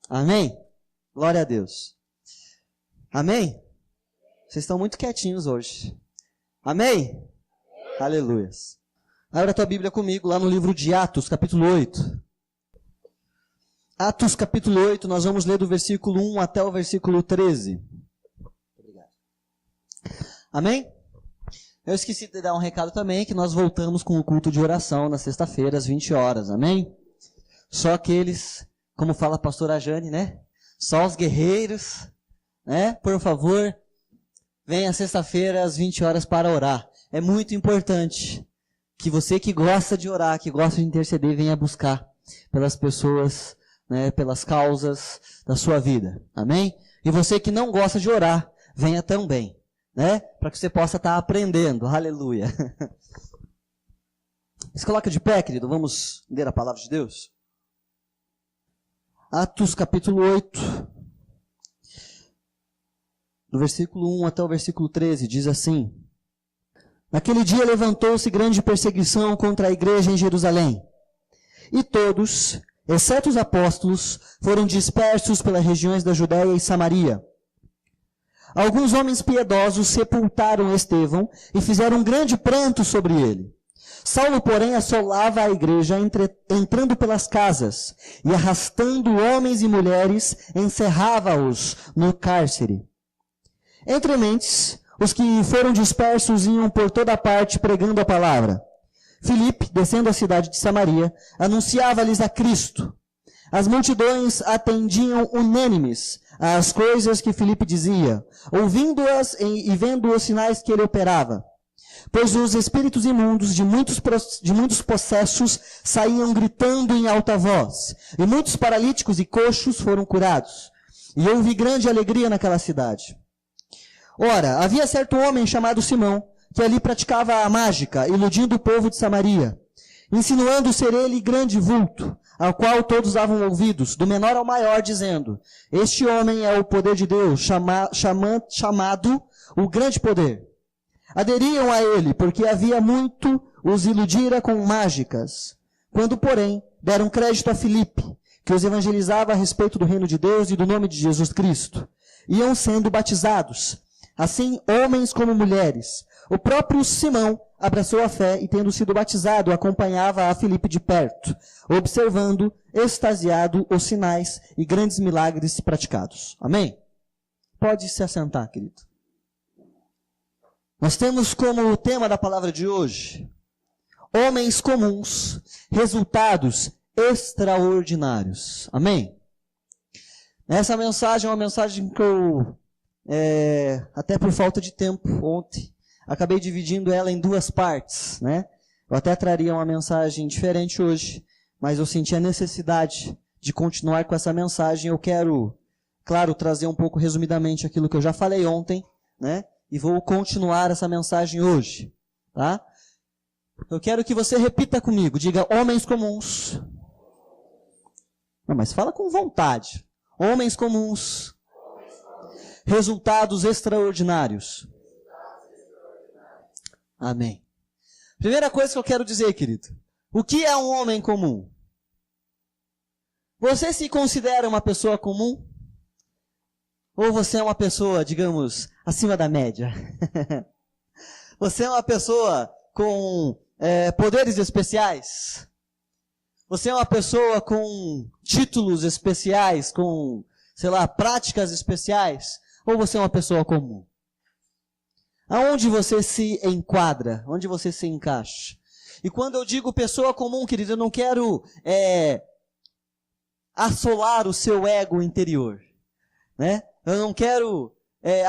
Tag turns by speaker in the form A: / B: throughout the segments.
A: Amém? Glória a Deus. Amém? Vocês estão muito quietinhos hoje. Amém? Aleluias. Abra a tua Bíblia comigo lá no livro de Atos, capítulo 8. Atos, capítulo 8, nós vamos ler do versículo 1 até o versículo 13. Obrigado. Amém? Eu esqueci de dar um recado também, que nós voltamos com o culto de oração na sexta-feira, às 20 horas. Amém? Só aqueles, como fala a pastora Jane, né? Só os guerreiros, né? Por favor, venha sexta-feira às 20 horas para orar. É muito importante que você que gosta de orar, que gosta de interceder, venha buscar pelas pessoas, né, pelas causas da sua vida. Amém? E você que não gosta de orar, venha também, né? Para que você possa estar aprendendo. Aleluia. Se coloca de pé, querido. Vamos ler a palavra de Deus. Atos capítulo 8, do versículo 1 até o versículo 13, diz assim: Naquele dia levantou-se grande perseguição contra a igreja em Jerusalém, e todos, exceto os apóstolos, foram dispersos pelas regiões da Judéia e Samaria. Alguns homens piedosos sepultaram Estevão e fizeram um grande pranto sobre ele. Saulo, porém, assolava a igreja, entrando pelas casas, e arrastando homens e mulheres, encerrava-os no cárcere. Entre mentes, os que foram dispersos iam por toda parte pregando a palavra. Filipe, descendo a cidade de Samaria, anunciava-lhes a Cristo. As multidões atendiam unânimes às coisas que Filipe dizia, ouvindo-as e vendo os sinais que ele operava. Pois os espíritos imundos de muitos possessos saíam gritando em alta voz, e muitos paralíticos e coxos foram curados. E houve grande alegria naquela cidade. Ora, havia certo homem chamado Simão, que ali praticava a mágica, iludindo o povo de Samaria, insinuando ser ele grande vulto, ao qual todos davam ouvidos, do menor ao maior, dizendo: Este homem é o poder de Deus, chamado o grande poder. Aderiam a ele, porque havia muito os iludira com mágicas. Quando, porém, deram crédito a Filipe, que os evangelizava a respeito do reino de Deus e do nome de Jesus Cristo, iam sendo batizados, assim homens como mulheres. O próprio Simão abraçou a fé e, tendo sido batizado, acompanhava a Filipe de perto, observando, extasiado, os sinais e grandes milagres praticados. Amém? Pode se assentar, querido. Nós temos como tema da palavra de hoje, homens comuns, resultados extraordinários. Amém? Essa mensagem é uma mensagem que eu, até por falta de tempo, ontem, acabei dividindo ela em duas partes, né? Eu até traria uma mensagem diferente hoje, mas eu senti a necessidade de continuar com essa mensagem. Eu quero, claro, trazer um pouco resumidamente aquilo que eu já falei ontem, né? E vou continuar essa mensagem hoje, tá? Eu quero que você repita comigo, diga homens comuns. Não, mas fala com vontade. Homens comuns. Resultados extraordinários. Amém. Primeira coisa que eu quero dizer, querido. O que é um homem comum? Você se considera uma pessoa comum? Ou você é uma pessoa, digamos, acima da média? Você é uma pessoa com poderes especiais? Você é uma pessoa com títulos especiais, com, sei lá, práticas especiais? Ou você é uma pessoa comum? Aonde você se enquadra? Onde você se encaixa? E quando eu digo pessoa comum, querido, eu não quero assolar o seu ego interior, né? Eu não quero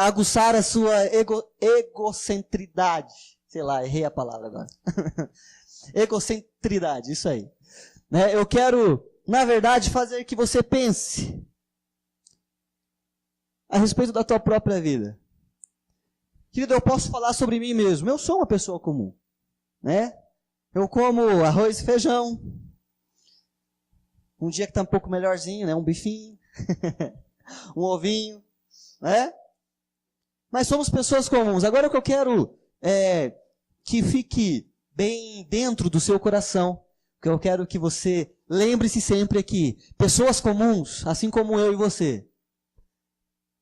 A: aguçar a sua egocentridade. Sei lá, errei a palavra agora. Egocentridade, isso aí. Né? Eu quero, na verdade, fazer que você pense a respeito da tua própria vida. Querido, eu posso falar sobre mim mesmo. Eu sou uma pessoa comum, né? Eu como arroz e feijão. Um dia que está um pouco melhorzinho, né? Um bifinho, um ovinho, né? Mas somos pessoas comuns. Agora o que eu quero que fique bem dentro do seu coração, O que eu quero que você lembre-se sempre é que pessoas comuns, assim como eu e você,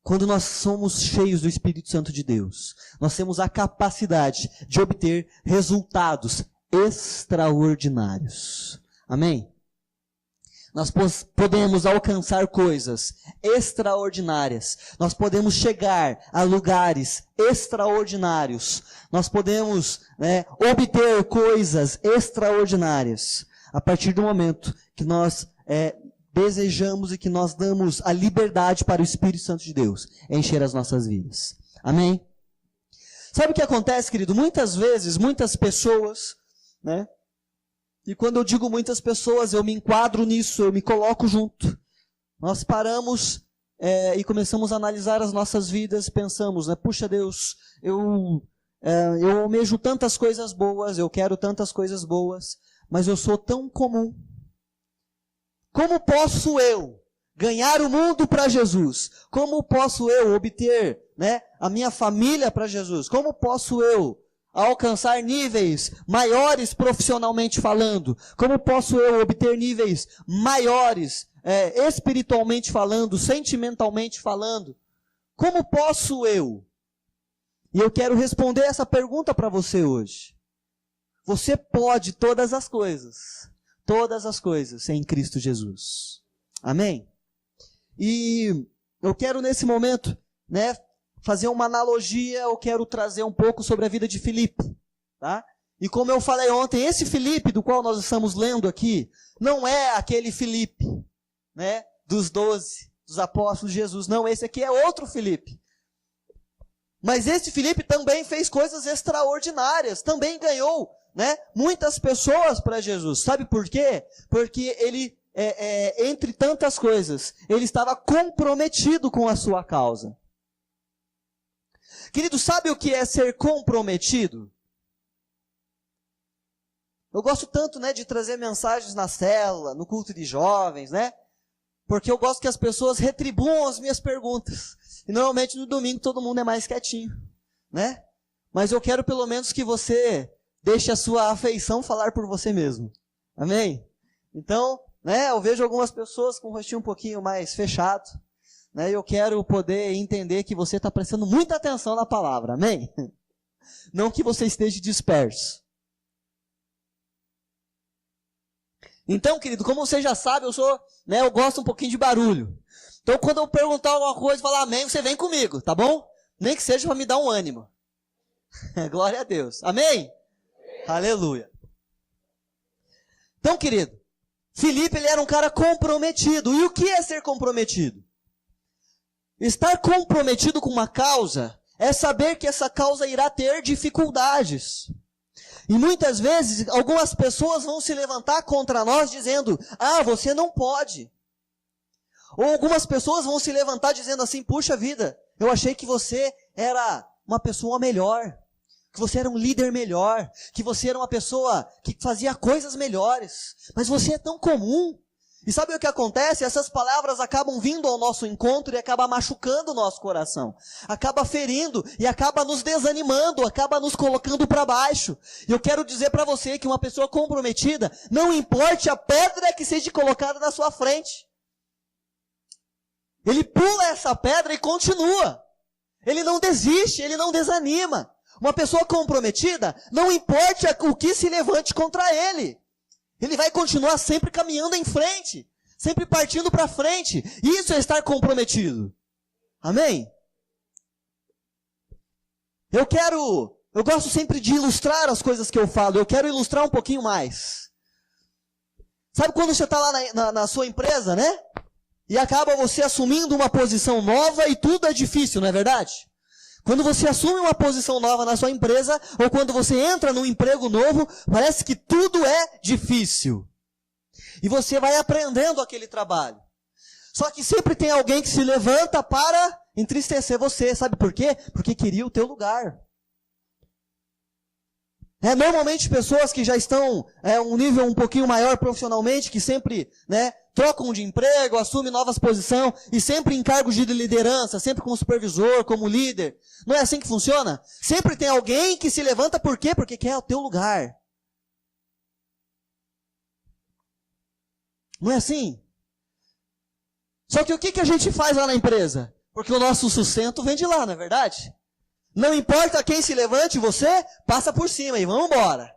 A: quando nós somos cheios do Espírito Santo de Deus, nós temos a capacidade de obter resultados extraordinários. Amém? Nós podemos alcançar coisas extraordinárias. Nós podemos chegar a lugares extraordinários. Nós podemos obter coisas extraordinárias a partir do momento que nós desejamos e que nós damos a liberdade para o Espírito Santo de Deus encher as nossas vidas. Amém? Sabe o que acontece, querido? Muitas vezes, muitas pessoas, e quando eu digo muitas pessoas, eu me enquadro nisso, eu me coloco junto. Nós paramos e começamos a analisar as nossas vidas, pensamos, puxa Deus, eu almejo tantas coisas boas, eu quero tantas coisas boas, mas eu sou tão comum. Como posso eu ganhar o mundo para Jesus? Como posso eu obter a minha família para Jesus? Como posso eu alcançar níveis maiores profissionalmente falando? Como posso eu obter níveis maiores espiritualmente falando, sentimentalmente falando? Como posso eu? E eu quero responder essa pergunta para você hoje. Você pode todas as coisas em Cristo Jesus. Amém? E eu quero nesse momento, fazer uma analogia, eu quero trazer um pouco sobre a vida de Filipe, tá? E como eu falei ontem, esse Filipe do qual nós estamos lendo aqui, não é aquele Filipe, dos 12, dos apóstolos de Jesus, não, esse aqui é outro Filipe. Mas esse Filipe também fez coisas extraordinárias, também ganhou, muitas pessoas para Jesus. Sabe por quê? Porque ele, entre tantas coisas, ele estava comprometido com a sua causa. Querido, sabe o que é ser comprometido? Eu gosto tanto, de trazer mensagens na célula, no culto de jovens, porque eu gosto que as pessoas retribuam as minhas perguntas. E normalmente no domingo todo mundo é mais quietinho, Mas eu quero pelo menos que você deixe a sua afeição falar por você mesmo. Amém? Então, eu vejo algumas pessoas com o rostinho um pouquinho mais fechado. Eu quero poder entender que você está prestando muita atenção na palavra. Amém? Não que você esteja disperso. Então, querido, como você já sabe, eu gosto um pouquinho de barulho. Então, quando eu perguntar alguma coisa e falar amém, você vem comigo, tá bom? Nem que seja para me dar um ânimo. Glória a Deus. Amém? Aleluia. Então, querido, Filipe, ele era um cara comprometido. E o que é ser comprometido? Estar comprometido com uma causa é saber que essa causa irá ter dificuldades. E muitas vezes, algumas pessoas vão se levantar contra nós dizendo, você não pode. Ou algumas pessoas vão se levantar dizendo assim, puxa vida, eu achei que você era uma pessoa melhor, que você era um líder melhor, que você era uma pessoa que fazia coisas melhores, mas você é tão comum. E sabe o que acontece? Essas palavras acabam vindo ao nosso encontro e acabam machucando o nosso coração. Acaba ferindo e acaba nos desanimando, acaba nos colocando para baixo. E eu quero dizer para você que uma pessoa comprometida, não importe a pedra que seja colocada na sua frente. Ele pula essa pedra e continua. Ele não desiste, ele não desanima. Uma pessoa comprometida, não importa o que se levante contra ele. Ele vai continuar sempre caminhando em frente, sempre partindo para frente. Isso é estar comprometido. Amém? Eu gosto sempre de ilustrar as coisas que eu falo. Eu quero ilustrar um pouquinho mais. Sabe quando você está lá na sua empresa, E acaba você assumindo uma posição nova e tudo é difícil, não é verdade? Quando você assume uma posição nova na sua empresa, ou quando você entra num emprego novo, parece que tudo é difícil. E você vai aprendendo aquele trabalho. Só que sempre tem alguém que se levanta para entristecer você. Sabe por quê? Porque queria o teu lugar. Normalmente pessoas que já estão um nível um pouquinho maior profissionalmente, que sempre trocam de emprego, assumem novas posições e sempre em cargos de liderança, sempre como supervisor, como líder. Não é assim que funciona? Sempre tem alguém que se levanta por quê? Porque quer o teu lugar. Não é assim? Só que o que a gente faz lá na empresa? Porque o nosso sustento vem de lá, não é verdade? Não importa quem se levante, você passa por cima e vamos embora.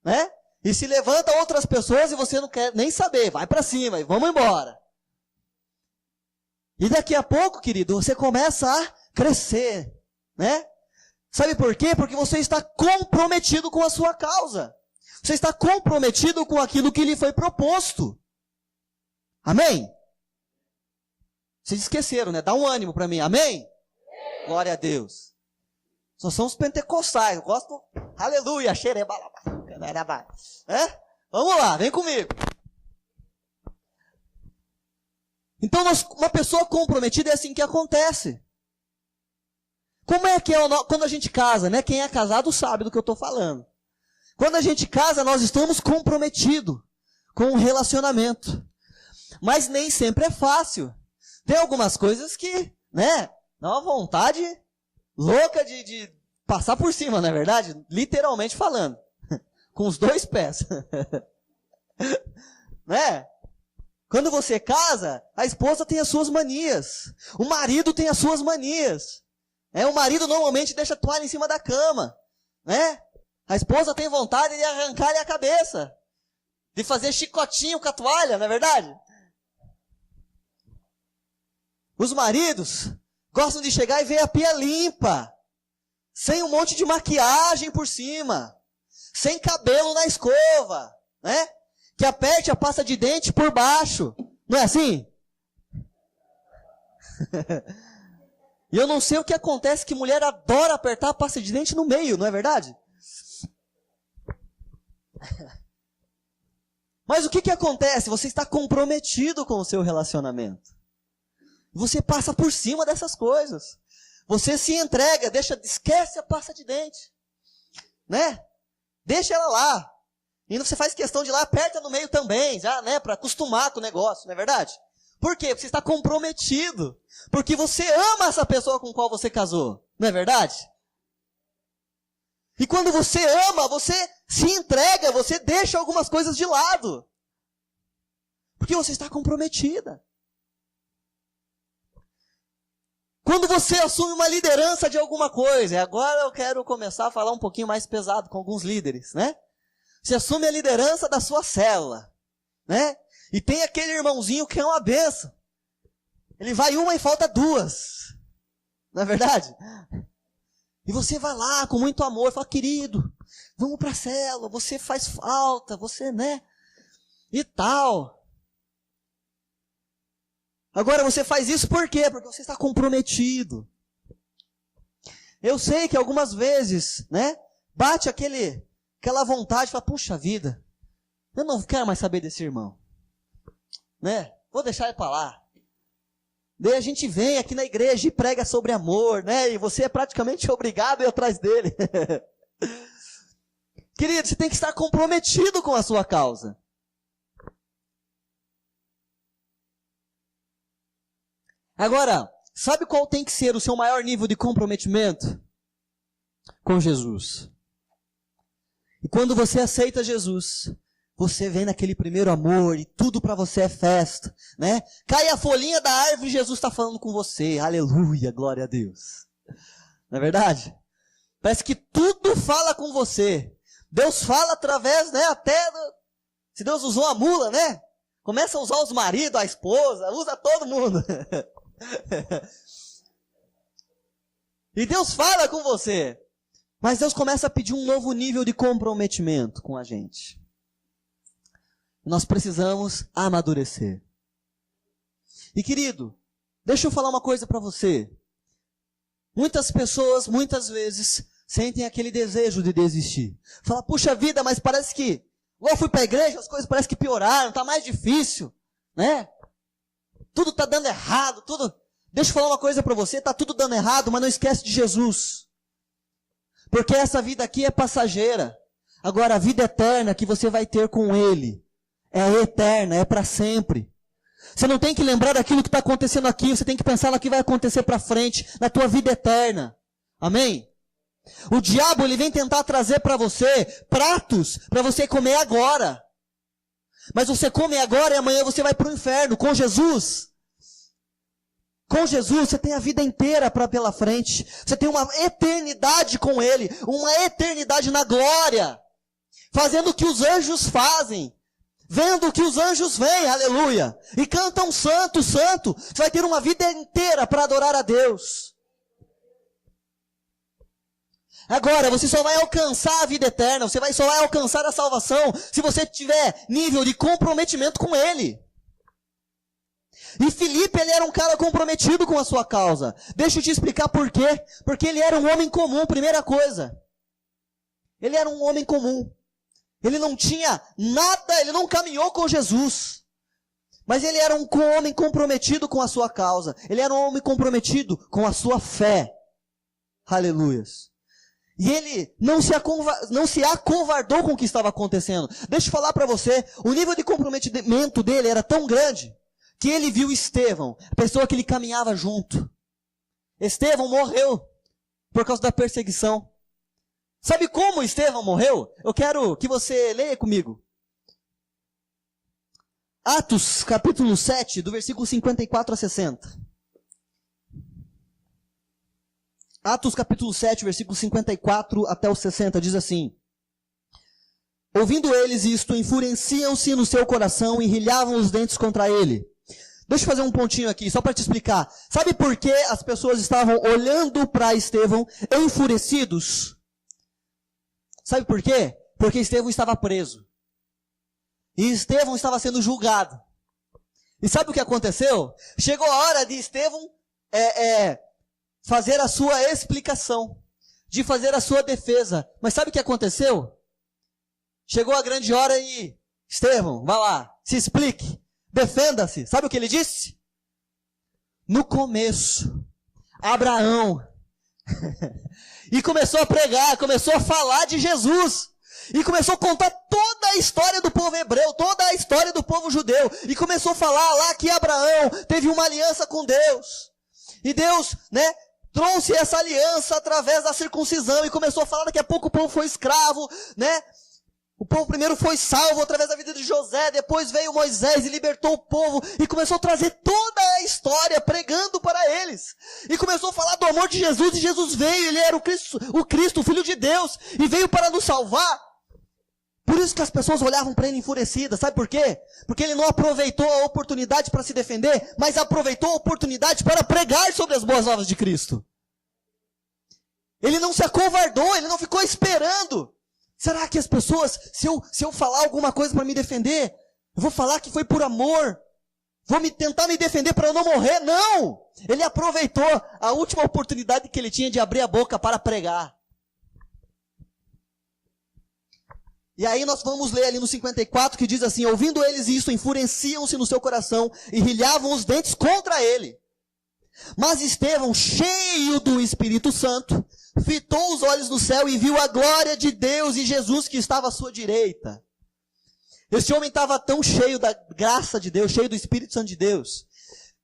A: Né? E se levanta outras pessoas e você não quer nem saber, vai para cima e vamos embora. E daqui a pouco, querido, você começa a crescer, né? Sabe por quê? Porque você está comprometido com a sua causa. Você está comprometido com aquilo que lhe foi proposto. Amém? Vocês esqueceram, né? Dá um ânimo para mim, amém? Glória a Deus. Nós somos pentecostais, eu gosto, aleluia, xerebalabá. Vamos lá, vem comigo. Então, uma pessoa comprometida é assim que acontece. Como é que é quando a gente casa, né? Quem é casado sabe do que eu estou falando. Quando a gente casa, nós estamos comprometidos com um relacionamento. Mas nem sempre é fácil. Tem algumas coisas que, né? Dá uma vontade louca de passar por cima, não é verdade? Literalmente falando. Com os dois pés. Né? Quando você casa, a esposa tem as suas manias. O marido tem as suas manias. O marido normalmente deixa a toalha em cima da cama. Né? A esposa tem vontade de arrancar-lhe a cabeça. De fazer chicotinho com a toalha, não é verdade? Os maridos gostam de chegar e ver a pia limpa. Sem um monte de maquiagem por cima. Sem cabelo na escova, né? Que aperte a pasta de dente por baixo. Não é assim? E eu não sei o que acontece, que mulher adora apertar a pasta de dente no meio, não é verdade? Mas o que acontece? Você está comprometido com o seu relacionamento. Você passa por cima dessas coisas. Você se entrega, esquece a pasta de dente. Né? Deixa ela lá. E você faz questão de ir lá, aperta no meio também, já, né? Para acostumar com o negócio, não é verdade? Por quê? Porque você está comprometido. Porque você ama essa pessoa com a qual você casou. Não é verdade? E quando você ama, você se entrega, você deixa algumas coisas de lado. Porque você está comprometida. Quando você assume uma liderança de alguma coisa, e agora eu quero começar a falar um pouquinho mais pesado com alguns líderes, né? Você assume a liderança da sua célula, né? E tem aquele irmãozinho que é uma benção. Ele vai uma e falta duas. Não é verdade? E você vai lá com muito amor, fala, querido, vamos para a célula, você faz falta, você, né? E tal. Agora você faz isso por quê? Porque você está comprometido. Eu sei que algumas vezes, né? Bate aquela vontade, fala, puxa vida, eu não quero mais saber desse irmão. Né? Vou deixar ele para lá. Daí a gente vem aqui na igreja e prega sobre amor, né? E você é praticamente obrigado a ir atrás dele. Querido, você tem que estar comprometido com a sua causa. Agora, sabe qual tem que ser o seu maior nível de comprometimento? Com Jesus. E quando você aceita Jesus, você vem naquele primeiro amor e tudo para você é festa, né? Cai a folhinha da árvore e Jesus está falando com você. Aleluia, glória a Deus. Não é verdade? Parece que tudo fala com você. Deus fala através, né? Se Deus usou a mula, né? Começa a usar os maridos, a esposa, usa todo mundo. E Deus fala com você. Mas Deus começa a pedir um novo nível de comprometimento com a gente. Nós precisamos amadurecer. E querido, deixa eu falar uma coisa para você. Muitas pessoas, muitas vezes, sentem aquele desejo de desistir. Fala, puxa vida, mas parece que, eu fui para a igreja, as coisas parecem que pioraram, está mais difícil, né? Tudo está dando errado, tudo. Deixa eu falar uma coisa para você, está tudo dando errado, mas não esquece de Jesus. Porque essa vida aqui é passageira. Agora a vida eterna que você vai ter com Ele é eterna, é para sempre. Você não tem que lembrar daquilo que está acontecendo aqui, você tem que pensar no que vai acontecer para frente, na tua vida eterna. Amém? O diabo ele vem tentar trazer para você pratos para você comer agora. Mas você come agora e amanhã você vai para o inferno. Com Jesus você tem a vida inteira pela frente. Você tem uma eternidade com Ele. Uma eternidade na glória. Fazendo o que os anjos fazem. Vendo o que os anjos veem, aleluia. E cantam santo, santo. Você vai ter uma vida inteira para adorar a Deus. Agora, você só vai alcançar a vida eterna, você só vai alcançar a salvação se você tiver nível de comprometimento com Ele. E Filipe, ele era um cara comprometido com a sua causa. Deixa eu te explicar por quê. Porque ele era um homem comum, primeira coisa. Ele era um homem comum. Ele não tinha nada, ele não caminhou com Jesus. Mas ele era um homem comprometido com a sua causa. Ele era um homem comprometido com a sua fé. Aleluias. E ele não se acovardou com o que estava acontecendo. Deixa eu falar para você, o nível de comprometimento dele era tão grande, que ele viu Estevão, a pessoa que ele caminhava junto. Estevão morreu por causa da perseguição. Sabe como Estevão morreu? Eu quero que você leia comigo. Atos, capítulo 7, do versículo 54 a 60. Atos capítulo 7, versículo 54 até o 60, diz assim: ouvindo eles isto, enfureciam-se no seu coração e rilhavam os dentes contra ele. Deixa eu fazer um pontinho aqui, só para te explicar. Sabe por que as pessoas estavam olhando para Estevão enfurecidos? Sabe por quê? Porque Estevão estava preso. E Estevão estava sendo julgado. E sabe o que aconteceu? Chegou a hora de Estevão fazer a sua explicação, de fazer a sua defesa. Mas sabe o que aconteceu? Chegou a grande hora e, Estevão, vá lá, se explique, defenda-se. Sabe o que ele disse? No começo, Abraão, e começou a pregar, começou a falar de Jesus, e começou a contar toda a história do povo hebreu, toda a história do povo judeu, e começou a falar lá que Abraão teve uma aliança com Deus, e Deus, trouxe essa aliança através da circuncisão e começou a falar, daqui a pouco o povo foi escravo, O povo primeiro foi salvo através da vida de José, depois veio Moisés e libertou o povo e começou a trazer toda a história pregando para eles. E começou a falar do amor de Jesus e Jesus veio, ele era o Cristo, o Filho de Deus e veio para nos salvar. Por isso que as pessoas olhavam para ele enfurecidas, sabe por quê? Porque ele não aproveitou a oportunidade para se defender, mas aproveitou a oportunidade para pregar sobre as boas novas de Cristo. Ele não se acovardou, ele não ficou esperando. Será que as pessoas, se eu falar alguma coisa para me defender, eu vou falar que foi por amor? Vou tentar me defender para eu não morrer? Não! Ele aproveitou a última oportunidade que ele tinha de abrir a boca para pregar. E aí nós vamos ler ali no 54 que diz assim: ouvindo eles isso, enfureciam-se no seu coração e rilhavam os dentes contra ele. Mas Estevão, cheio do Espírito Santo, fitou os olhos no céu e viu a glória de Deus e Jesus que estava à sua direita. Esse homem estava tão cheio da graça de Deus, cheio do Espírito Santo de Deus,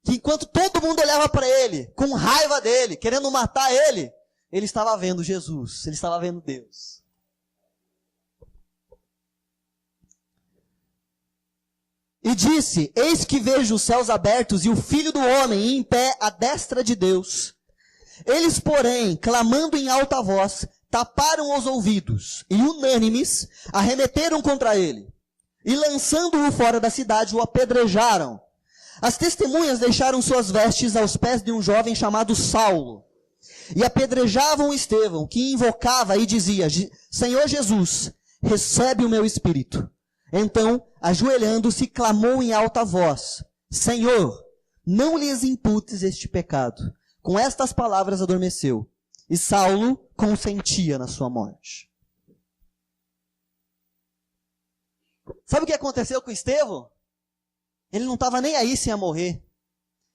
A: que enquanto todo mundo olhava para ele, com raiva dele, querendo matar ele estava vendo Jesus, ele estava vendo Deus. E disse: eis que vejo os céus abertos e o Filho do Homem em pé à destra de Deus. Eles, porém, clamando em alta voz, taparam os ouvidos e, unânimes, arremeteram contra ele. E, lançando-o fora da cidade, o apedrejaram. As testemunhas deixaram suas vestes aos pés de um jovem chamado Saulo. E apedrejavam Estevão, que invocava e dizia: Senhor Jesus, recebe o meu espírito. Então, ajoelhando-se, clamou em alta voz: Senhor, não lhes imputes este pecado. Com estas palavras adormeceu. E Saulo consentia na sua morte. Sabe o que aconteceu com Estevão? Ele não estava nem aí se ia morrer.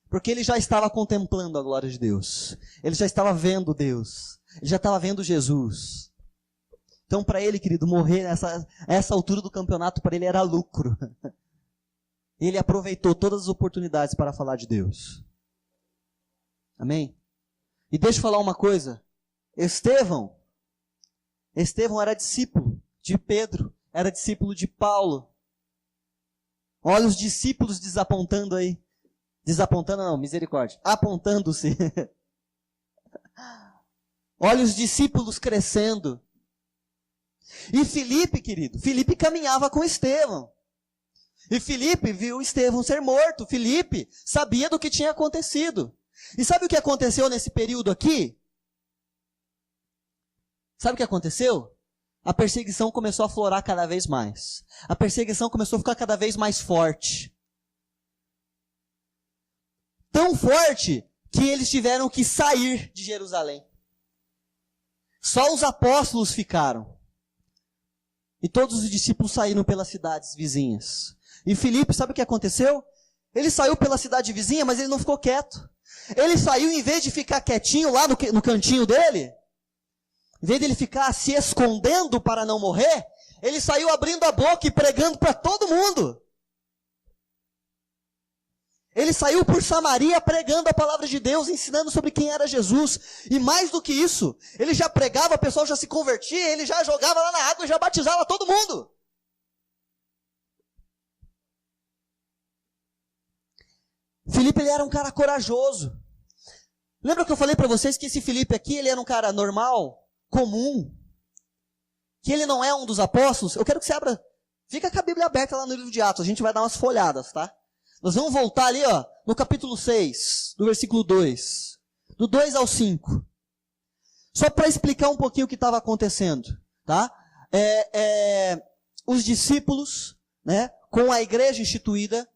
A: Porque ele já estava contemplando a glória de Deus. Ele já estava vendo Deus. Ele já estava vendo Jesus. Então, para ele, querido, morrer essa altura do campeonato, para ele era lucro. Ele aproveitou todas as oportunidades para falar de Deus. Amém? E deixa eu falar uma coisa. Estevão era discípulo de Pedro, era discípulo de Paulo. Olha os discípulos desapontando aí. Desapontando não, misericórdia. Apontando-se. Olha os discípulos crescendo. E Filipe, querido, Filipe caminhava com Estevão. E Filipe viu Estevão ser morto. Filipe sabia do que tinha acontecido. E sabe o que aconteceu nesse período aqui? Sabe o que aconteceu? A perseguição começou a florar cada vez mais. A perseguição começou a ficar cada vez mais forte. Tão forte que eles tiveram que sair de Jerusalém. Só os apóstolos ficaram. E todos os discípulos saíram pelas cidades vizinhas. E Filipe, sabe o que aconteceu? Ele saiu pela cidade vizinha, mas ele não ficou quieto. Ele saiu, em vez de ficar quietinho lá no cantinho dele, em vez de ele ficar se escondendo para não morrer, ele saiu abrindo a boca e pregando para todo mundo. Ele saiu por Samaria pregando a palavra de Deus, ensinando sobre quem era Jesus. E mais do que isso, ele já pregava, o pessoal já se convertia, ele já jogava lá na água e já batizava todo mundo. Filipe, ele era um cara corajoso. Lembra que eu falei para vocês que esse Filipe aqui, ele era um cara normal, comum, que ele não é um dos apóstolos? Eu quero que você abra, fica com a Bíblia aberta lá no livro de Atos, a gente vai dar umas folhadas, tá? Nós vamos voltar ali, ó, no capítulo 6, do versículo 2. Do 2 ao 5. Só para explicar um pouquinho o que estava acontecendo, tá? Os discípulos, né, com a igreja instituída,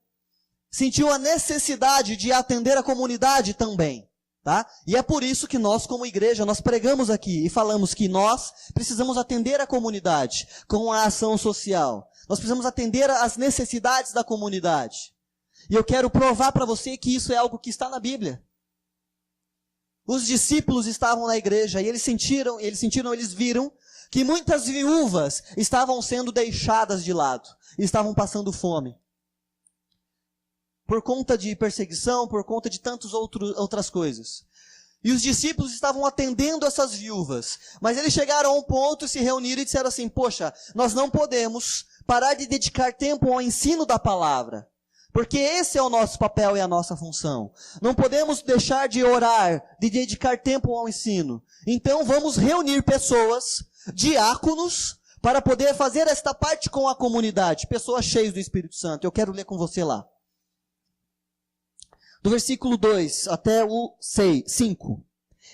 A: sentiam a necessidade de atender a comunidade também, tá? E é por isso que nós, como igreja, nós pregamos aqui e falamos que nós precisamos atender a comunidade com a ação social. Nós precisamos atender às necessidades da comunidade. E eu quero provar para você que isso é algo que está na Bíblia. Os discípulos estavam na igreja e eles viram que muitas viúvas estavam sendo deixadas de lado, estavam passando fome. Por conta de perseguição, por conta de tantas outras coisas. E os discípulos estavam atendendo essas viúvas. Mas eles chegaram a um ponto, se reuniram e disseram assim, poxa, nós não podemos parar de dedicar tempo ao ensino da palavra. Porque esse é o nosso papel e a nossa função. Não podemos deixar de orar, de dedicar tempo ao ensino. Então vamos reunir pessoas, diáconos, para poder fazer esta parte com a comunidade. Pessoas cheias do Espírito Santo. Eu quero ler com você lá. Do versículo 2 até o 5.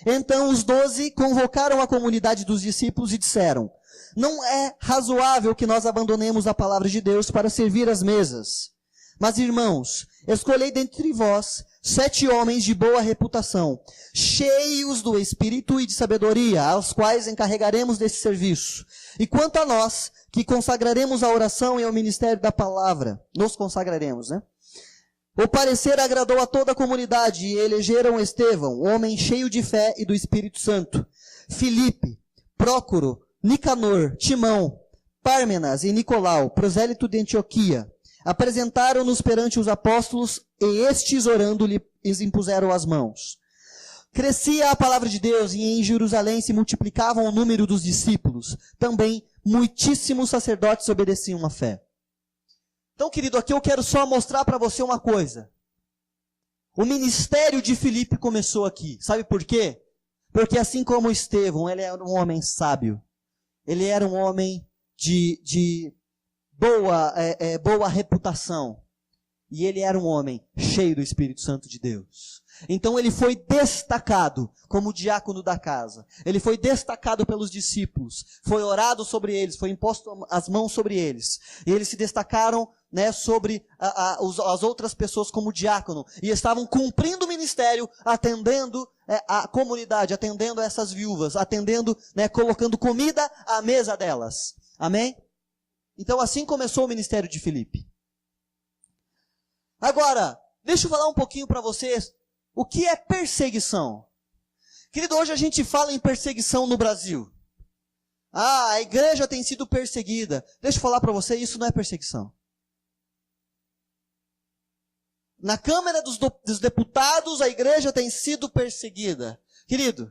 A: Então os 12 convocaram a comunidade dos discípulos e disseram, não é razoável que nós abandonemos a palavra de Deus para servir as mesas. Mas, irmãos, escolhei dentre vós 7 homens de boa reputação, cheios do Espírito e de sabedoria, aos quais encarregaremos desse serviço. E quanto a nós, que consagraremos a oração e ao ministério da palavra, nos consagraremos, né? O parecer agradou a toda a comunidade e elegeram Estevão, homem cheio de fé e do Espírito Santo, Filipe, Prócoro, Nicanor, Timão, Pármenas e Nicolau, prosélito de Antioquia. Apresentaram-nos perante os apóstolos e estes, orando, lhes impuseram as mãos. Crescia a palavra de Deus e em Jerusalém se multiplicavam o número dos discípulos. Também muitíssimos sacerdotes obedeciam à fé. Então, querido, aqui eu quero só mostrar para você uma coisa. O ministério de Filipe começou aqui. Sabe por quê? Porque assim como Estevão, ele era um homem sábio. Ele era um homem de boa reputação. E ele era um homem cheio do Espírito Santo de Deus. Então ele foi destacado como diácono da casa. Ele foi destacado pelos discípulos. Foi orado sobre eles, foi imposto as mãos sobre eles. E eles se destacaram, né, sobre as outras pessoas como diácono. E estavam cumprindo o ministério, atendendo a comunidade, atendendo essas viúvas, atendendo, né, colocando comida à mesa delas. Amém? Então assim começou o ministério de Filipe. Agora, deixa eu falar um pouquinho para vocês o que é perseguição. Querido, hoje a gente fala em perseguição no Brasil. A igreja tem sido perseguida. Deixa eu falar para você, isso não é perseguição. Na Câmara dos Deputados, a igreja tem sido perseguida. Querido,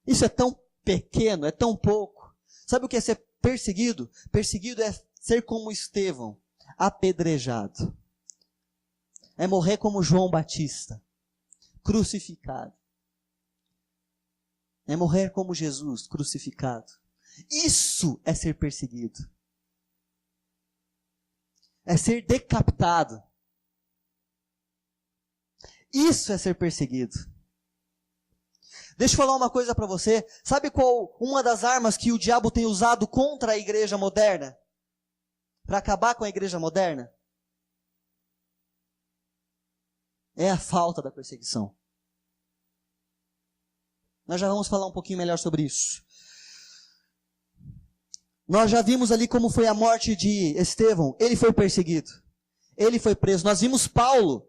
A: isso é tão pequeno, é tão pouco. Sabe o que é ser perseguido? Perseguido é ser como Estevão. apedrejado. É morrer como João Batista, crucificado. É morrer como Jesus, crucificado. Isso é ser perseguido. É ser decapitado. Isso é ser perseguido. Deixa eu falar uma coisa para você. Sabe qual uma das armas que o diabo tem usado contra a igreja moderna? Para acabar com a igreja moderna? É a falta da perseguição. Nós já vamos falar um pouquinho melhor sobre isso. Nós já vimos ali como foi a morte de Estevão. Ele foi perseguido. Ele foi preso. Nós vimos Paulo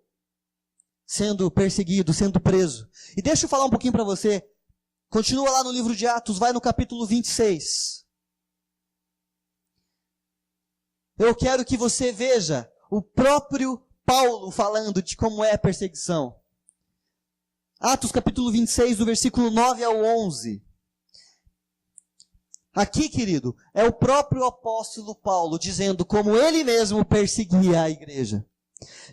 A: sendo perseguido, sendo preso. E deixa eu falar um pouquinho para você. Continua lá no livro de Atos, vai no capítulo 26. Eu quero que você veja o próprio Paulo falando de como é a perseguição. Atos capítulo 26, do versículo 9 ao 11. Aqui, querido, é o próprio apóstolo Paulo dizendo como ele mesmo perseguia a igreja.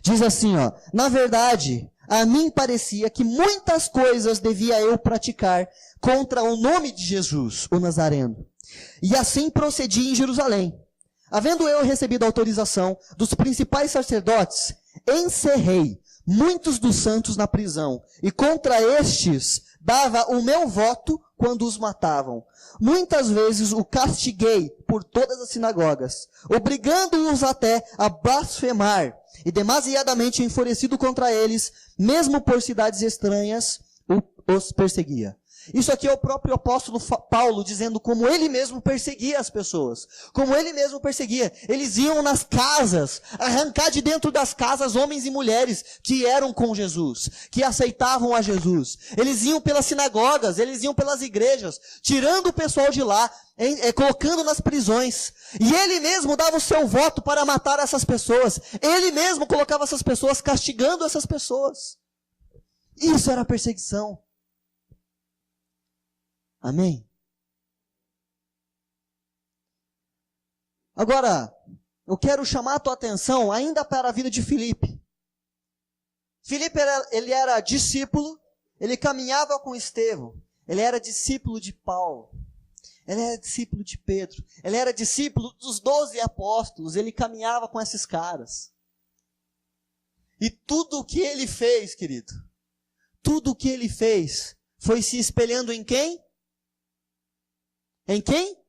A: Diz assim, ó: na verdade, a mim parecia que muitas coisas devia eu praticar contra o nome de Jesus, o Nazareno. E assim procedi em Jerusalém. Havendo eu recebido autorização dos principais sacerdotes, encerrei muitos dos santos na prisão, e contra estes dava o meu voto quando os matavam. Muitas vezes o castiguei por todas as sinagogas, obrigando-os até a blasfemar, e demasiadamente enfurecido contra eles, mesmo por cidades estranhas, os perseguia. Isso aqui é o próprio apóstolo Paulo dizendo como ele mesmo perseguia as pessoas. Como ele mesmo perseguia. Eles iam nas casas, arrancar de dentro das casas homens e mulheres que eram com Jesus, que aceitavam a Jesus. Eles iam pelas sinagogas, eles iam pelas igrejas, tirando o pessoal de lá, colocando nas prisões. E ele mesmo dava o seu voto para matar essas pessoas. Ele mesmo colocava essas pessoas, castigando essas pessoas. Isso era perseguição. Amém? Agora, eu quero chamar a tua atenção ainda para a vida de Filipe. Filipe, ele era discípulo, ele caminhava com Estevão, ele era discípulo de Paulo, ele era discípulo de Pedro, ele era discípulo dos 12 apóstolos, ele caminhava com esses caras. E tudo o que ele fez, querido, tudo o que ele fez foi se espelhando em quem? Em quem?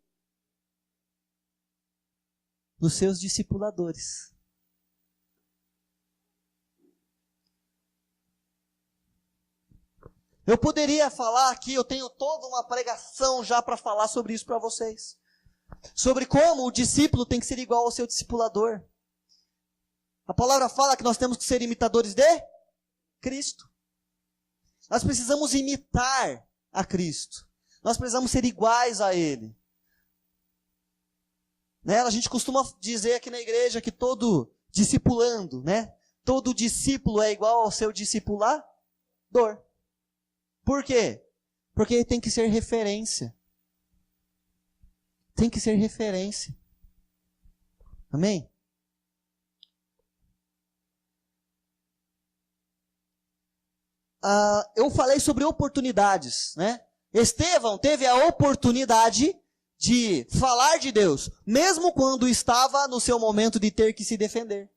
A: Nos seus discipuladores. Eu poderia falar aqui, eu tenho toda uma pregação já para falar sobre isso para vocês. Sobre como o discípulo tem que ser igual ao seu discipulador. A palavra fala que nós temos que ser imitadores de Cristo. Nós precisamos imitar a Cristo. Nós precisamos ser iguais a Ele. Né? A gente costuma dizer aqui na igreja que todo discipulando, né? Todo discípulo é igual ao seu discipulador. Por quê? Porque ele tem que ser referência. Tem que ser referência. Amém? Eu falei sobre oportunidades, né? Estevão teve a oportunidade de falar de Deus, mesmo quando estava no seu momento de ter que se defender.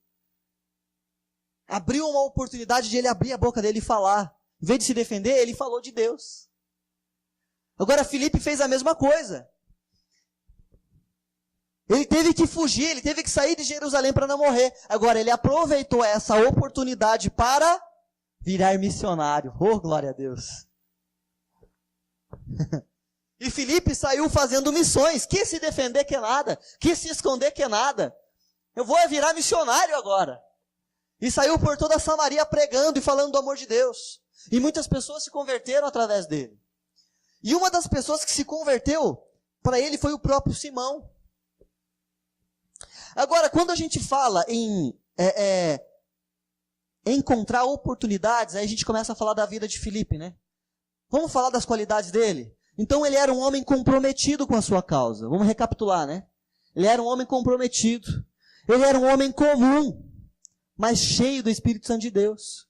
A: Abriu uma oportunidade de ele abrir a boca dele e falar. Em vez de se defender, ele falou de Deus. Agora Filipe fez a mesma coisa. Ele teve que fugir, ele teve que sair de Jerusalém para não morrer. Agora ele aproveitou essa oportunidade para virar missionário. Oh, glória a Deus. E Filipe saiu fazendo missões. Que se defender que é nada. Que se esconder que é nada. Eu vou virar missionário agora. E saiu por toda a Samaria pregando e falando do amor de Deus. E muitas pessoas se converteram através dele. E uma das pessoas que se converteu para ele foi o próprio Simão. Agora, quando a gente fala em encontrar oportunidades, aí a gente começa a falar da vida de Filipe, né? Vamos falar das qualidades dele? Então ele era um homem comprometido com a sua causa. Vamos recapitular, né? Ele era um homem comprometido. Ele era um homem comum, mas cheio do Espírito Santo de Deus.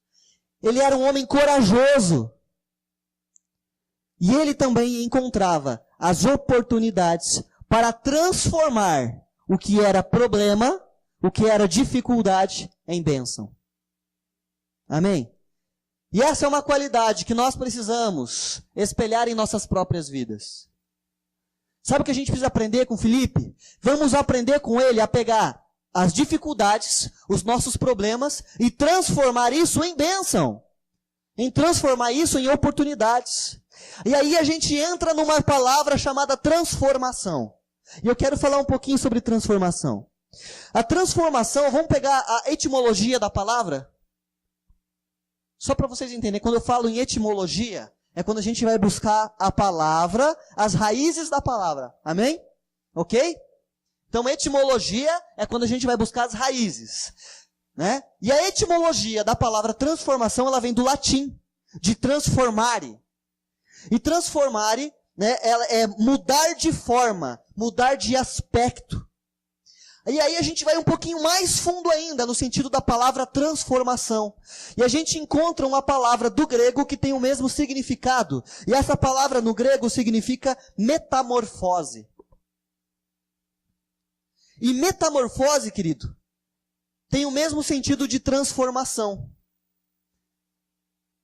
A: Ele era um homem corajoso. E ele também encontrava as oportunidades para transformar o que era problema, o que era dificuldade, em bênção. Amém? E essa é uma qualidade que nós precisamos espelhar em nossas próprias vidas. Sabe o que a gente precisa aprender com Felipe? Vamos aprender com ele a pegar as dificuldades, os nossos problemas e transformar isso em bênção. Em transformar isso em oportunidades. E aí a gente entra numa palavra chamada transformação. E eu quero falar um pouquinho sobre transformação. A transformação, vamos pegar a etimologia da palavra? Só para vocês entenderem, quando eu falo em etimologia, é quando a gente vai buscar a palavra, as raízes da palavra. Amém? Ok? Então, etimologia é quando a gente vai buscar as raízes. Né? E a etimologia da palavra transformação, ela vem do latim, de transformare. E transformare, né, ela é mudar de forma, mudar de aspecto. E aí a gente vai um pouquinho mais fundo ainda, no sentido da palavra transformação. E a gente encontra uma palavra do grego que tem o mesmo significado. E essa palavra no grego significa metamorfose. E metamorfose, querido, tem o mesmo sentido de transformação.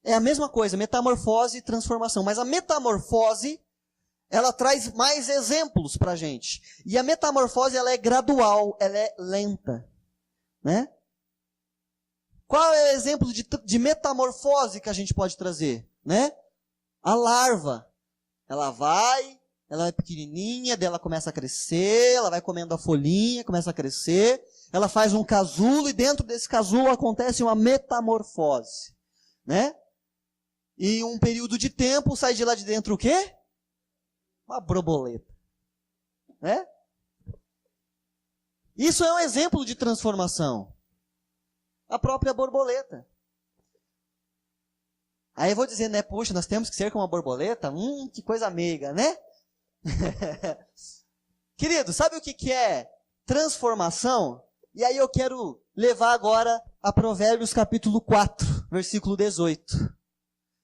A: É a mesma coisa, metamorfose e transformação. Mas a metamorfose, ela traz mais exemplos para a gente. E a metamorfose, ela é gradual, ela é lenta. Né? Qual é o exemplo de metamorfose que a gente pode trazer? Né? A larva. Ela é pequenininha, daí ela começa a crescer, ela vai comendo a folhinha, começa a crescer. Ela faz um casulo e dentro desse casulo acontece uma metamorfose. Né? E em um período de tempo sai de lá de dentro o quê? Uma borboleta. Né? Isso é um exemplo de transformação. A própria borboleta. Aí eu vou dizer, né? Puxa, nós temos que ser como uma borboleta? Que coisa meiga, né? Querido, sabe o que é transformação? E aí eu quero levar agora a Provérbios capítulo 4, versículo 18.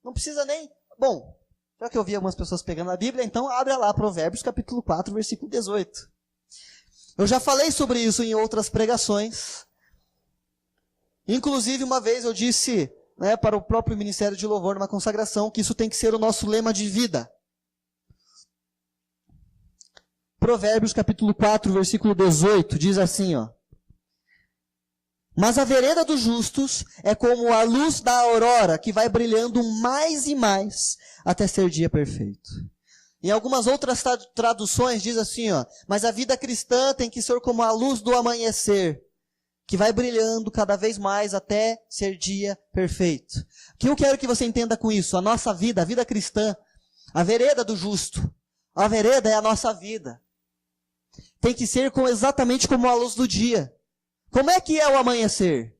A: Não precisa nem... Bom, já que eu vi algumas pessoas pegando a Bíblia, então abra lá Provérbios capítulo 4, versículo 18. Eu já falei sobre isso em outras pregações. Inclusive, uma vez eu disse, né, para o próprio Ministério de Louvor, numa consagração, que isso tem que ser o nosso lema de vida. Provérbios capítulo 4, versículo 18, diz assim, ó. Mas a vereda dos justos é como a luz da aurora, que vai brilhando mais e mais, até ser dia perfeito. Em algumas outras traduções diz assim, ó. Mas a vida cristã tem que ser como a luz do amanhecer, que vai brilhando cada vez mais até ser dia perfeito. O que eu quero que você entenda com isso? A nossa vida, a vida cristã, a vereda do justo. A vereda é a nossa vida. Tem que ser exatamente como a luz do dia. Como é que é o amanhecer?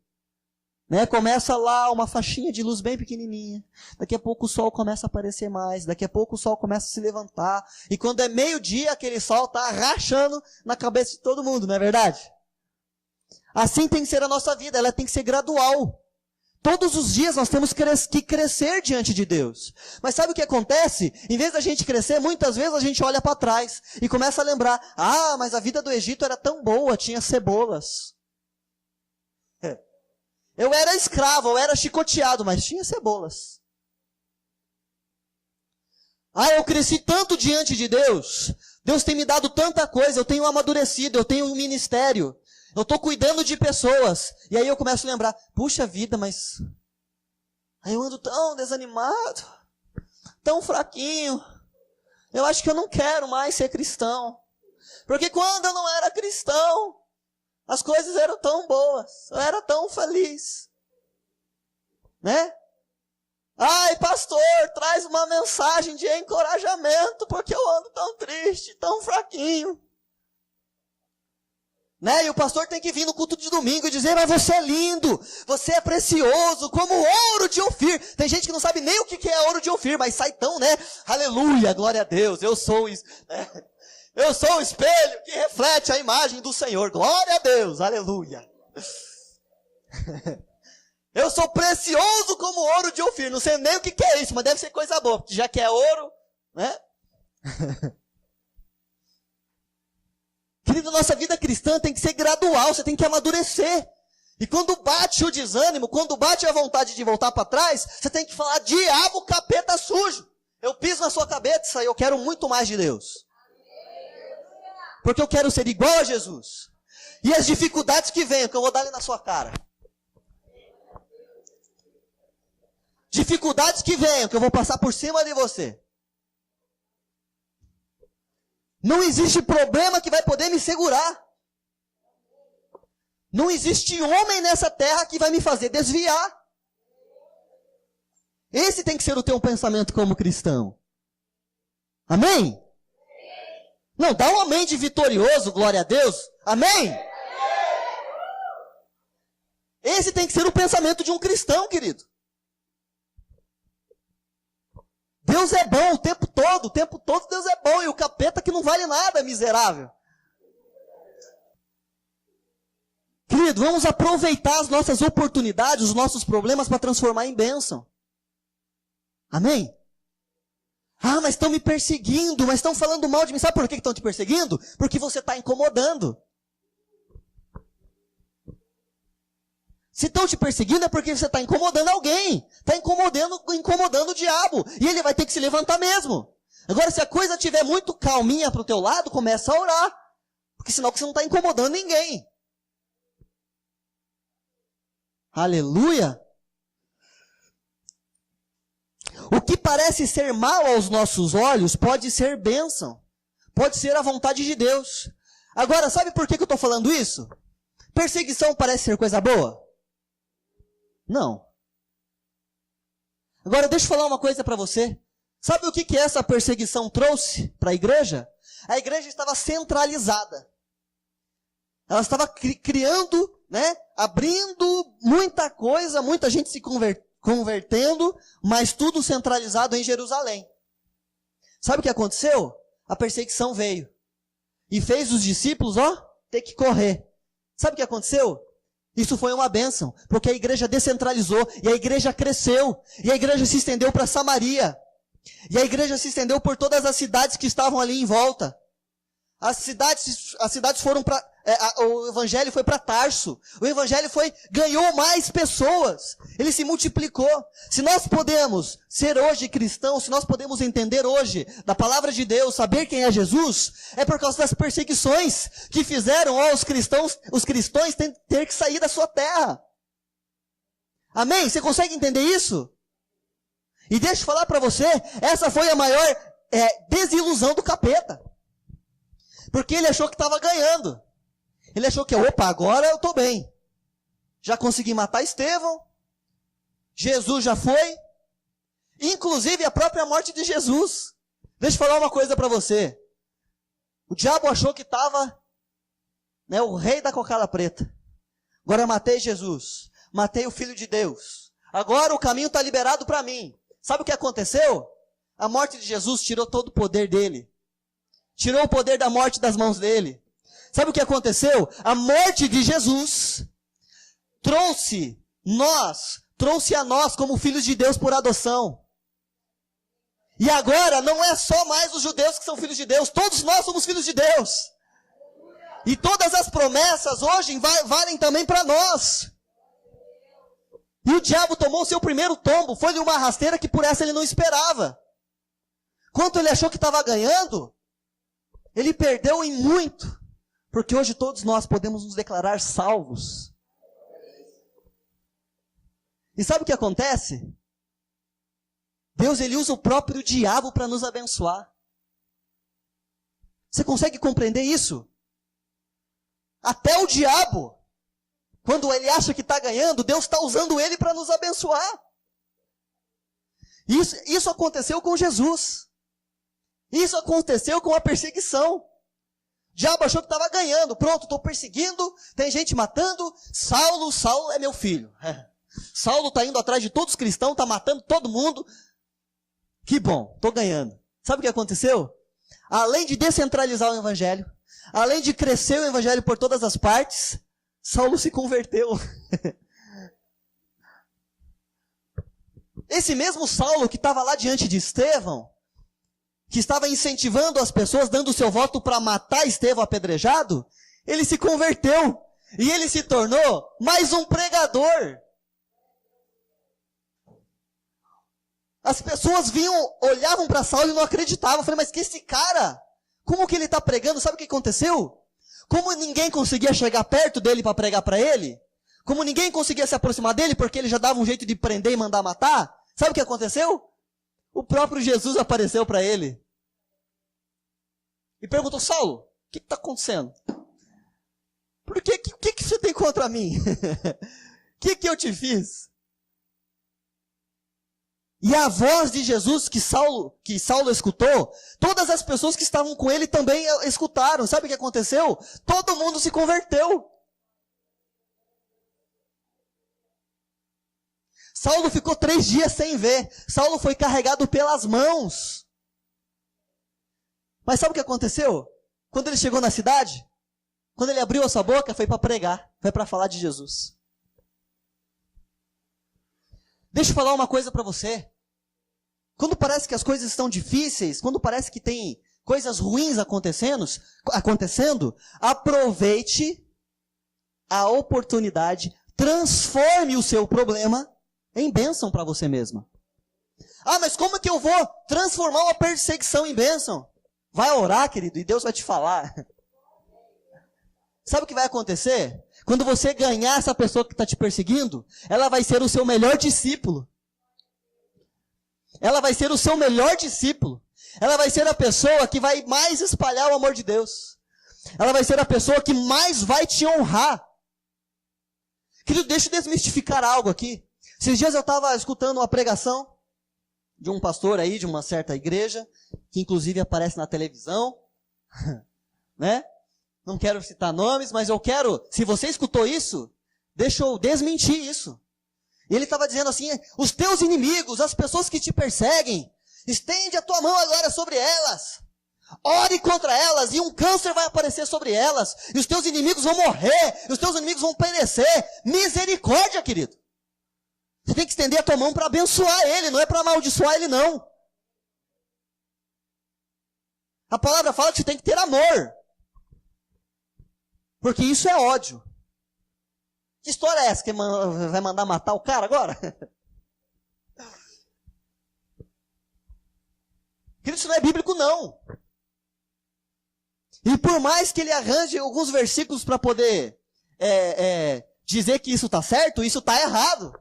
A: Né? Começa lá uma faixinha de luz bem pequenininha. Daqui a pouco o sol começa a aparecer mais. Daqui a pouco o sol começa a se levantar. E quando é meio-dia, aquele sol está rachando na cabeça de todo mundo, não é verdade? Assim tem que ser a nossa vida. Ela tem que ser gradual. Todos os dias nós temos que crescer diante de Deus. Mas sabe o que acontece? Em vez da gente crescer, muitas vezes a gente olha para trás e começa a lembrar. Ah, mas a vida do Egito era tão boa, tinha cebolas. Eu era escravo, eu era chicoteado, mas tinha cebolas. Ah, eu cresci tanto diante de Deus. Deus tem me dado tanta coisa, eu tenho amadurecido, eu tenho um ministério. Eu estou cuidando de pessoas. E aí eu começo a lembrar, puxa vida, mas... Aí eu ando tão desanimado, tão fraquinho. Eu acho que eu não quero mais ser cristão. Porque quando eu não era cristão, as coisas eram tão boas, eu era tão feliz. Né? Ai, pastor, traz uma mensagem de encorajamento, porque eu ando tão triste, tão fraquinho. Né? E o pastor tem que vir no culto de domingo e dizer, mas você é lindo, você é precioso, como ouro de Ofir. Tem gente que não sabe nem o que é ouro de Ofir, mas sai tão, né? Aleluia, glória a Deus, eu sou isso. Né? Eu sou o espelho que reflete a imagem do Senhor. Glória a Deus, aleluia. Eu sou precioso como ouro de Ofir. Não sei nem o que é isso, mas deve ser coisa boa, porque já que é ouro, né? Querido, nossa vida cristã tem que ser gradual, você tem que amadurecer. E quando bate o desânimo, quando bate a vontade de voltar para trás, você tem que falar: diabo, capeta sujo. Eu piso na sua cabeça e eu quero muito mais de Deus. Porque eu quero ser igual a Jesus. E as dificuldades que venham, que eu vou dar ali na sua cara. Dificuldades que venham, que eu vou passar por cima de você. Não existe problema que vai poder me segurar. Não existe homem nessa terra que vai me fazer desviar. Esse tem que ser o teu pensamento como cristão. Amém? Não, dá um amém de vitorioso, glória a Deus. Amém? Esse tem que ser o pensamento de um cristão, querido. Deus é bom o tempo todo Deus é bom, e o capeta que não vale nada, miserável. Querido, vamos aproveitar as nossas oportunidades, os nossos problemas para transformar em bênção. Amém? Ah, mas estão me perseguindo, mas estão falando mal de mim. Sabe por que estão te perseguindo? Porque você está incomodando. Se estão te perseguindo é porque você está incomodando alguém. Está incomodando o diabo. E ele vai ter que se levantar mesmo. Agora, se a coisa estiver muito calminha para o teu lado, começa a orar. Porque senão você não está incomodando ninguém. Aleluia! O que parece ser mal aos nossos olhos pode ser bênção. Pode ser a vontade de Deus. Agora, sabe por que eu estou falando isso? Perseguição parece ser coisa boa? Não. Agora, deixa eu falar uma coisa para você. Sabe o que essa perseguição trouxe para a igreja? A igreja estava centralizada. Ela estava criando, abrindo muita coisa, muita gente se convertendo, mas tudo centralizado em Jerusalém. Sabe o que aconteceu? A perseguição veio. E fez os discípulos, ter que correr. Sabe o que aconteceu? Isso foi uma bênção, porque a igreja descentralizou, e a igreja cresceu, e a igreja se estendeu para Samaria, e a igreja se estendeu por todas as cidades que estavam ali em volta. As cidades foram para... o evangelho foi para Tarso. O evangelho ganhou mais pessoas. Ele se multiplicou. Se nós podemos ser hoje cristãos, se nós podemos entender hoje da palavra de Deus, saber quem é Jesus, é por causa das perseguições que fizeram os cristãos ter que sair da sua terra. Amém? Você consegue entender isso? E deixa eu falar para você, essa foi a maior desilusão do capeta. Porque ele achou que estava ganhando. Ele achou que, agora eu estou bem. Já consegui matar Estevão. Jesus já foi. Inclusive a própria morte de Jesus. Deixa eu falar uma coisa para você. O diabo achou que estava o rei da cocada preta. Agora eu matei Jesus. Matei o Filho de Deus. Agora o caminho está liberado para mim. Sabe o que aconteceu? A morte de Jesus tirou todo o poder dele. Tirou o poder da morte das mãos dele. Sabe o que aconteceu? A morte de Jesus trouxe a nós como filhos de Deus por adoção. E agora não é só mais os judeus que são filhos de Deus, todos nós somos filhos de Deus. E todas as promessas hoje valem também para nós. E o diabo tomou o seu primeiro tombo, foi-lhe uma rasteira que por essa ele não esperava. Quanto ele achou que estava ganhando, ele perdeu em muito, porque hoje todos nós podemos nos declarar salvos. E sabe o que acontece? Deus, ele usa o próprio diabo para nos abençoar. Você consegue compreender isso? Até o diabo, quando ele acha que está ganhando, Deus está usando ele para nos abençoar. Isso aconteceu com Jesus. Isso aconteceu com a perseguição. O diabo achou que estava ganhando. Pronto, estou perseguindo, tem gente matando. Saulo é meu filho. Saulo está indo atrás de todos os cristãos, está matando todo mundo. Que bom, estou ganhando. Sabe o que aconteceu? além de descentralizar o evangelho, além de crescer o evangelho por todas as partes, Saulo se converteu. Esse mesmo Saulo que estava lá diante de Estevão, que estava incentivando as pessoas, dando o seu voto para matar Estevão apedrejado, ele se converteu e ele se tornou mais um pregador. As pessoas olhavam para Saulo e não acreditavam. Eu falei, mas que esse cara, como que ele está pregando? Sabe o que aconteceu? Como ninguém conseguia chegar perto dele para pregar para ele, como ninguém conseguia se aproximar dele, porque ele já dava um jeito de prender e mandar matar, sabe o que aconteceu? O próprio Jesus apareceu para ele e perguntou, Saulo, o que está acontecendo? Por que você tem contra mim? O que eu te fiz? E a voz de Jesus que Saulo escutou, todas as pessoas que estavam com ele também escutaram. Sabe o que aconteceu? Todo mundo se converteu. Saulo ficou 3 dias sem ver. Saulo foi carregado pelas mãos. Mas sabe o que aconteceu? Quando ele chegou na cidade, quando ele abriu a sua boca, foi para pregar, foi para falar de Jesus. Deixa eu falar uma coisa para você. Quando parece que as coisas estão difíceis, quando parece que tem coisas ruins acontecendo, aproveite a oportunidade, transforme o seu problema em bênção para você mesma. Ah, mas como que eu vou transformar uma perseguição em bênção? Vai orar, querido, e Deus vai te falar. Sabe o que vai acontecer? Quando você ganhar essa pessoa que está te perseguindo, ela vai ser o seu melhor discípulo. Ela vai ser o seu melhor discípulo. Ela vai ser a pessoa que vai mais espalhar o amor de Deus. Ela vai ser a pessoa que mais vai te honrar. Querido, deixa eu desmistificar algo aqui. Esses dias eu estava escutando uma pregação de um pastor aí, de uma certa igreja, que inclusive aparece na televisão, né? Não quero citar nomes, mas eu quero, se você escutou isso, deixa eu desmentir isso. E ele estava dizendo assim, os teus inimigos, as pessoas que te perseguem, estende a tua mão agora sobre elas. Ore contra elas e um câncer vai aparecer sobre elas. E os teus inimigos vão morrer, e os teus inimigos vão perecer. Misericórdia, querido. Você tem que estender a tua mão para abençoar ele, não é para amaldiçoar ele não. A palavra fala que você tem que ter amor. Porque isso é ódio. Que história é essa? Que vai mandar matar o cara agora? Querido, isso não é bíblico não. E por mais que ele arranje alguns versículos para poder dizer que isso está certo, isso está errado.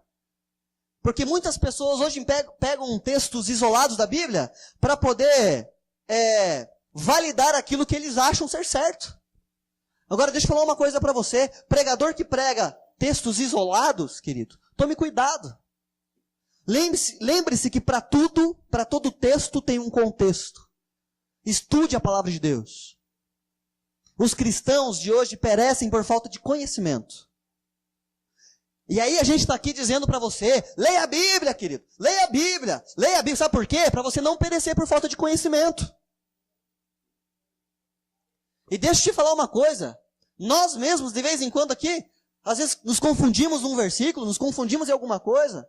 A: Porque muitas pessoas hoje pegam textos isolados da Bíblia para poder validar aquilo que eles acham ser certo. Agora deixa eu falar uma coisa para você. Pregador que prega textos isolados, querido, tome cuidado. Lembre-se que para todo texto tem um contexto. Estude a palavra de Deus. Os cristãos de hoje perecem por falta de conhecimento. E aí a gente está aqui dizendo para você, leia a Bíblia, querido. Leia a Bíblia. Leia a Bíblia. Sabe por quê? Para você não perecer por falta de conhecimento. E deixa eu te falar uma coisa. Nós mesmos, de vez em quando aqui, às vezes nos confundimos num versículo, nos confundimos em alguma coisa.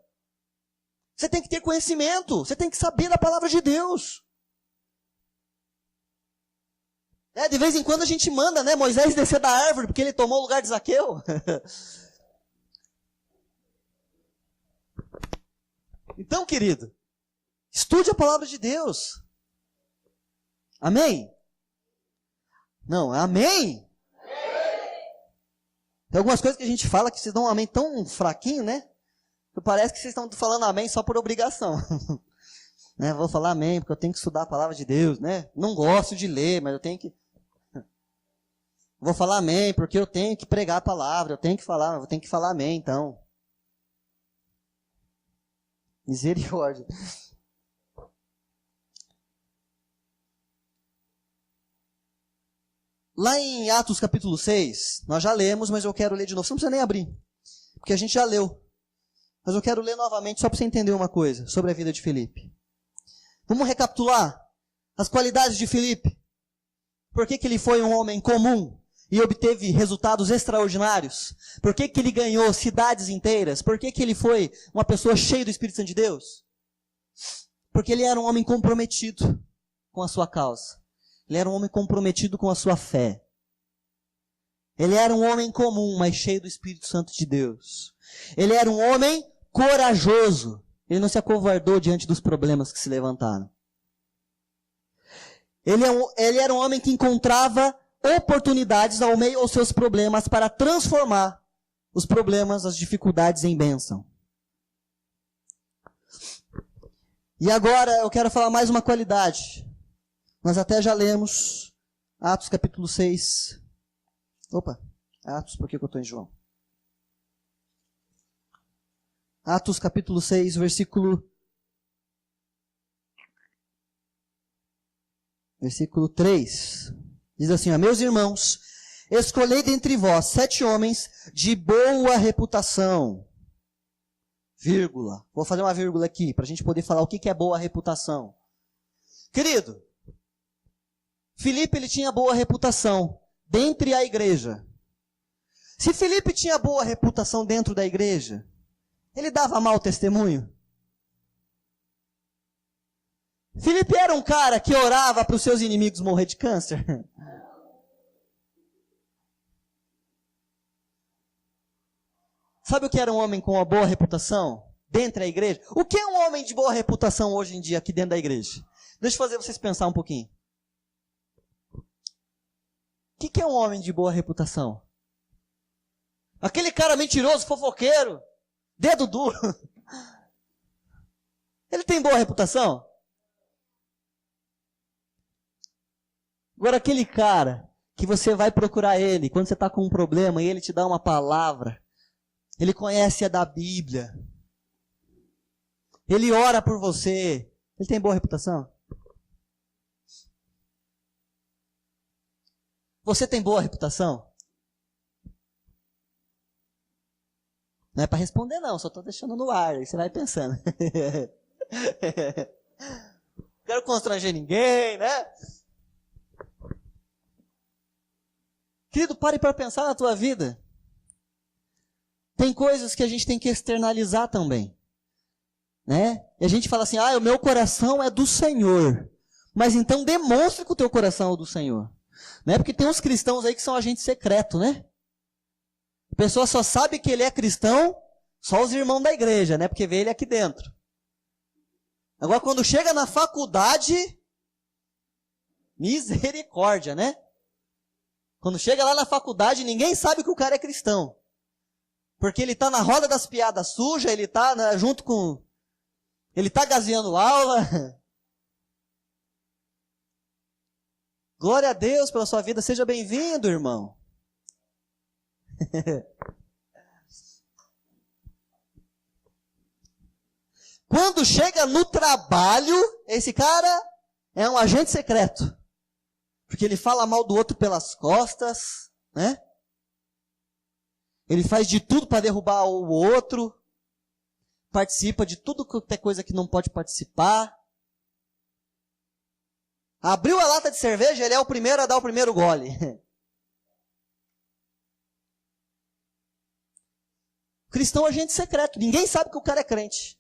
A: Você tem que ter conhecimento. Você tem que saber da palavra de Deus. De vez em quando a gente manda, né, Moisés descer da árvore, porque ele tomou o lugar de Zaqueu. Então, querido, estude a palavra de Deus. Amém? Não, amém? Tem algumas coisas que a gente fala que vocês dão um amém tão fraquinho, né? Que parece que vocês estão falando amém só por obrigação. Né? Vou falar amém porque eu tenho que estudar a palavra de Deus, né? Não gosto de ler, mas eu tenho que... Vou falar amém porque eu tenho que pregar a palavra, eu tenho que falar amém, então. Misericórdia. Lá em Atos capítulo 6, nós já lemos, mas eu quero ler de novo. Você não precisa nem abrir, porque a gente já leu. Mas eu quero ler novamente só para você entender uma coisa sobre a vida de Filipe. Vamos recapitular as qualidades de Filipe. Por que que ele foi um homem comum e obteve resultados extraordinários? Por que que ele ganhou cidades inteiras? Por que que ele foi uma pessoa cheia do Espírito Santo de Deus? Porque ele era um homem comprometido com a sua causa. Ele era um homem comprometido com a sua fé. Ele era um homem comum, mas cheio do Espírito Santo de Deus. Ele era um homem corajoso. Ele não se acovardou diante dos problemas que se levantaram. Ele era um homem que encontrava oportunidades ao meio aos seus problemas para transformar os problemas, as dificuldades em bênção. E agora eu quero falar mais uma qualidade. Nós até já lemos Atos capítulo 6. Atos, por que eu estou em João? Atos capítulo 6, versículo 3. Diz assim, meus irmãos, escolhei dentre vós 7 homens de boa reputação. Vírgula. Vou fazer uma vírgula aqui, para a gente poder falar o que é boa reputação. Querido, Filipe ele tinha boa reputação dentre a igreja. Se Filipe tinha boa reputação dentro da igreja, ele dava mau testemunho? Filipe era um cara que orava para os seus inimigos morrer de câncer? Sabe o que era um homem com uma boa reputação dentro da igreja? O que é um homem de boa reputação hoje em dia aqui dentro da igreja? Deixa eu fazer vocês pensar um pouquinho. O que é um homem de boa reputação? Aquele cara mentiroso, fofoqueiro, dedo duro. Ele tem boa reputação? Agora aquele cara que você vai procurar ele quando você está com um problema e ele te dá uma palavra, ele conhece a da Bíblia, ele ora por você, ele tem boa reputação? Você tem boa reputação? Não é para responder não, só estou deixando no ar, aí você vai pensando. Não quero constranger ninguém, né? Querido, pare para pensar na tua vida. Tem coisas que a gente tem que externalizar também, né? E a gente fala assim, o meu coração é do Senhor. Mas então demonstre que o teu coração é do Senhor. Né? Porque tem uns cristãos aí que são agente secreto, né? A pessoa só sabe que ele é cristão, só os irmãos da igreja, né? Porque vê ele aqui dentro. Agora quando chega na faculdade, misericórdia, né? Quando chega lá na faculdade, ninguém sabe que o cara é cristão. Porque ele está na roda das piadas sujas, ele está junto com... Ele está gazeando aula. Glória a Deus pela sua vida, seja bem-vindo, irmão. Quando chega no trabalho, esse cara é um agente secreto. Porque ele fala mal do outro pelas costas, né? Ele faz de tudo para derrubar o outro. Participa de tudo que é coisa que não pode participar. Abriu a lata de cerveja, ele é o primeiro a dar o primeiro gole. Cristão é agente secreto. Ninguém sabe que o cara é crente.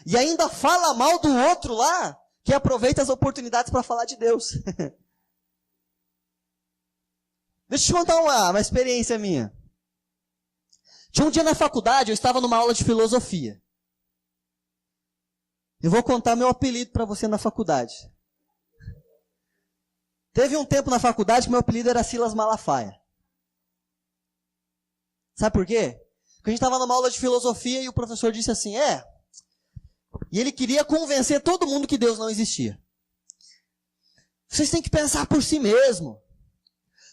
A: E ainda fala mal do outro lá, que aproveita as oportunidades para falar de Deus. Deixa eu te contar uma experiência minha. Tinha um dia na faculdade, eu estava numa aula de filosofia. Eu vou contar meu apelido para você na faculdade. Teve um tempo na faculdade que meu apelido era Silas Malafaia. Sabe por quê? Porque a gente estava numa aula de filosofia e o professor disse assim, e ele queria convencer todo mundo que Deus não existia. Vocês têm que pensar por si mesmo.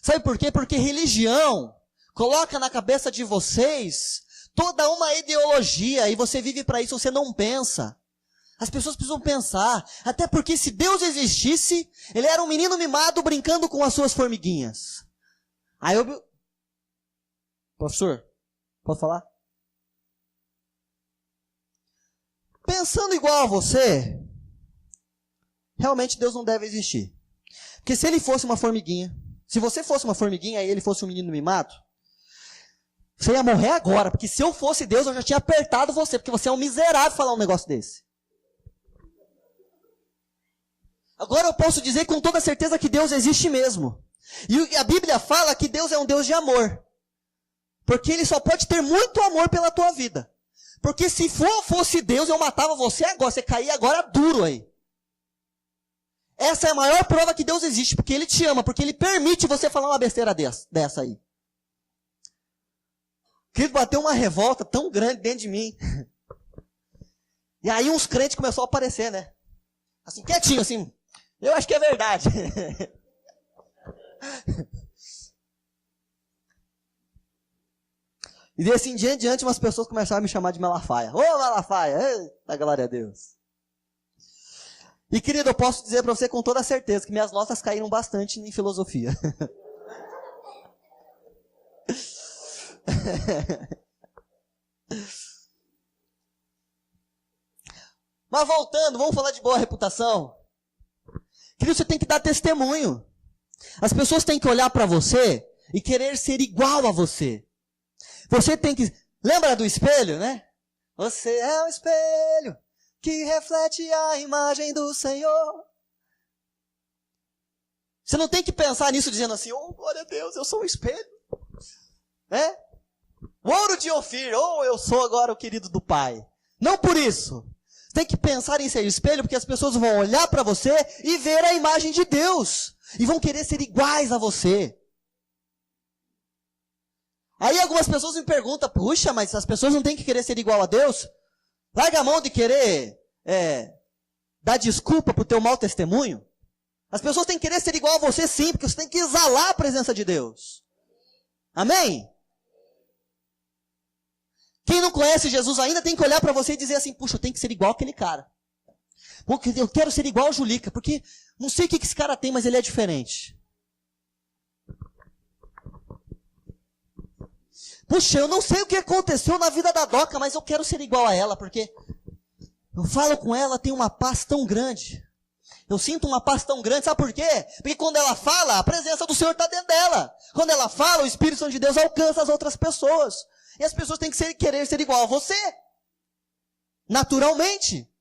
A: Sabe por quê? Porque religião coloca na cabeça de vocês toda uma ideologia e você vive para isso, você não pensa. As pessoas precisam pensar, até porque se Deus existisse, ele era um menino mimado brincando com as suas formiguinhas. Aí eu... Professor, posso falar? Pensando igual a você, realmente Deus não deve existir. Porque se ele fosse uma formiguinha, se você fosse uma formiguinha e ele fosse um menino mimado, você ia morrer agora, porque se eu fosse Deus, eu já tinha apertado você, porque você é um miserável falar um negócio desse. Agora eu posso dizer com toda certeza que Deus existe mesmo. E a Bíblia fala que Deus é um Deus de amor. Porque Ele só pode ter muito amor pela tua vida. Porque se fosse Deus, eu matava você agora, você caía agora duro aí. Essa é a maior prova que Deus existe, porque Ele te ama, porque Ele permite você falar uma besteira dessa aí. Querido, bateu uma revolta tão grande dentro de mim. E aí uns crentes começaram a aparecer, né? Assim, quietinho, assim. Eu acho que é verdade. E desse em diante, umas pessoas começaram a me chamar de Malafaia. Ô Malafaia, eita, glória a Deus. E querido, eu posso dizer para você com toda certeza que minhas notas caíram bastante em filosofia. Mas voltando, vamos falar de boa reputação. Querido, você tem que dar testemunho. As pessoas têm que olhar para você e querer ser igual a você. Você tem que... Lembra do espelho, né? Você é um espelho que reflete a imagem do Senhor. Você não tem que pensar nisso dizendo assim, oh, glória a Deus, eu sou um espelho. Né? O ouro de Ofir, ou eu sou agora o querido do Pai. Não por isso. Você tem que pensar em ser espelho, porque as pessoas vão olhar para você e ver a imagem de Deus. E vão querer ser iguais a você. Aí algumas pessoas me perguntam, puxa, mas as pessoas não têm que querer ser igual a Deus? Larga a mão de querer dar desculpa pro teu mau testemunho. As pessoas têm que querer ser igual a você sim, porque você tem que exalar a presença de Deus. Amém? Quem não conhece Jesus ainda tem que olhar para você e dizer assim, puxa, eu tenho que ser igual aquele cara. Porque eu quero ser igual a Julica, porque não sei o que esse cara tem, mas ele é diferente. Puxa, eu não sei o que aconteceu na vida da Doca, mas eu quero ser igual a ela, porque eu falo com ela, tem uma paz tão grande. Eu sinto uma paz tão grande, sabe por quê? Porque quando ela fala, a presença do Senhor está dentro dela. Quando ela fala, o Espírito Santo de Deus alcança as outras pessoas. E as pessoas têm que querer ser igual a você. Naturalmente.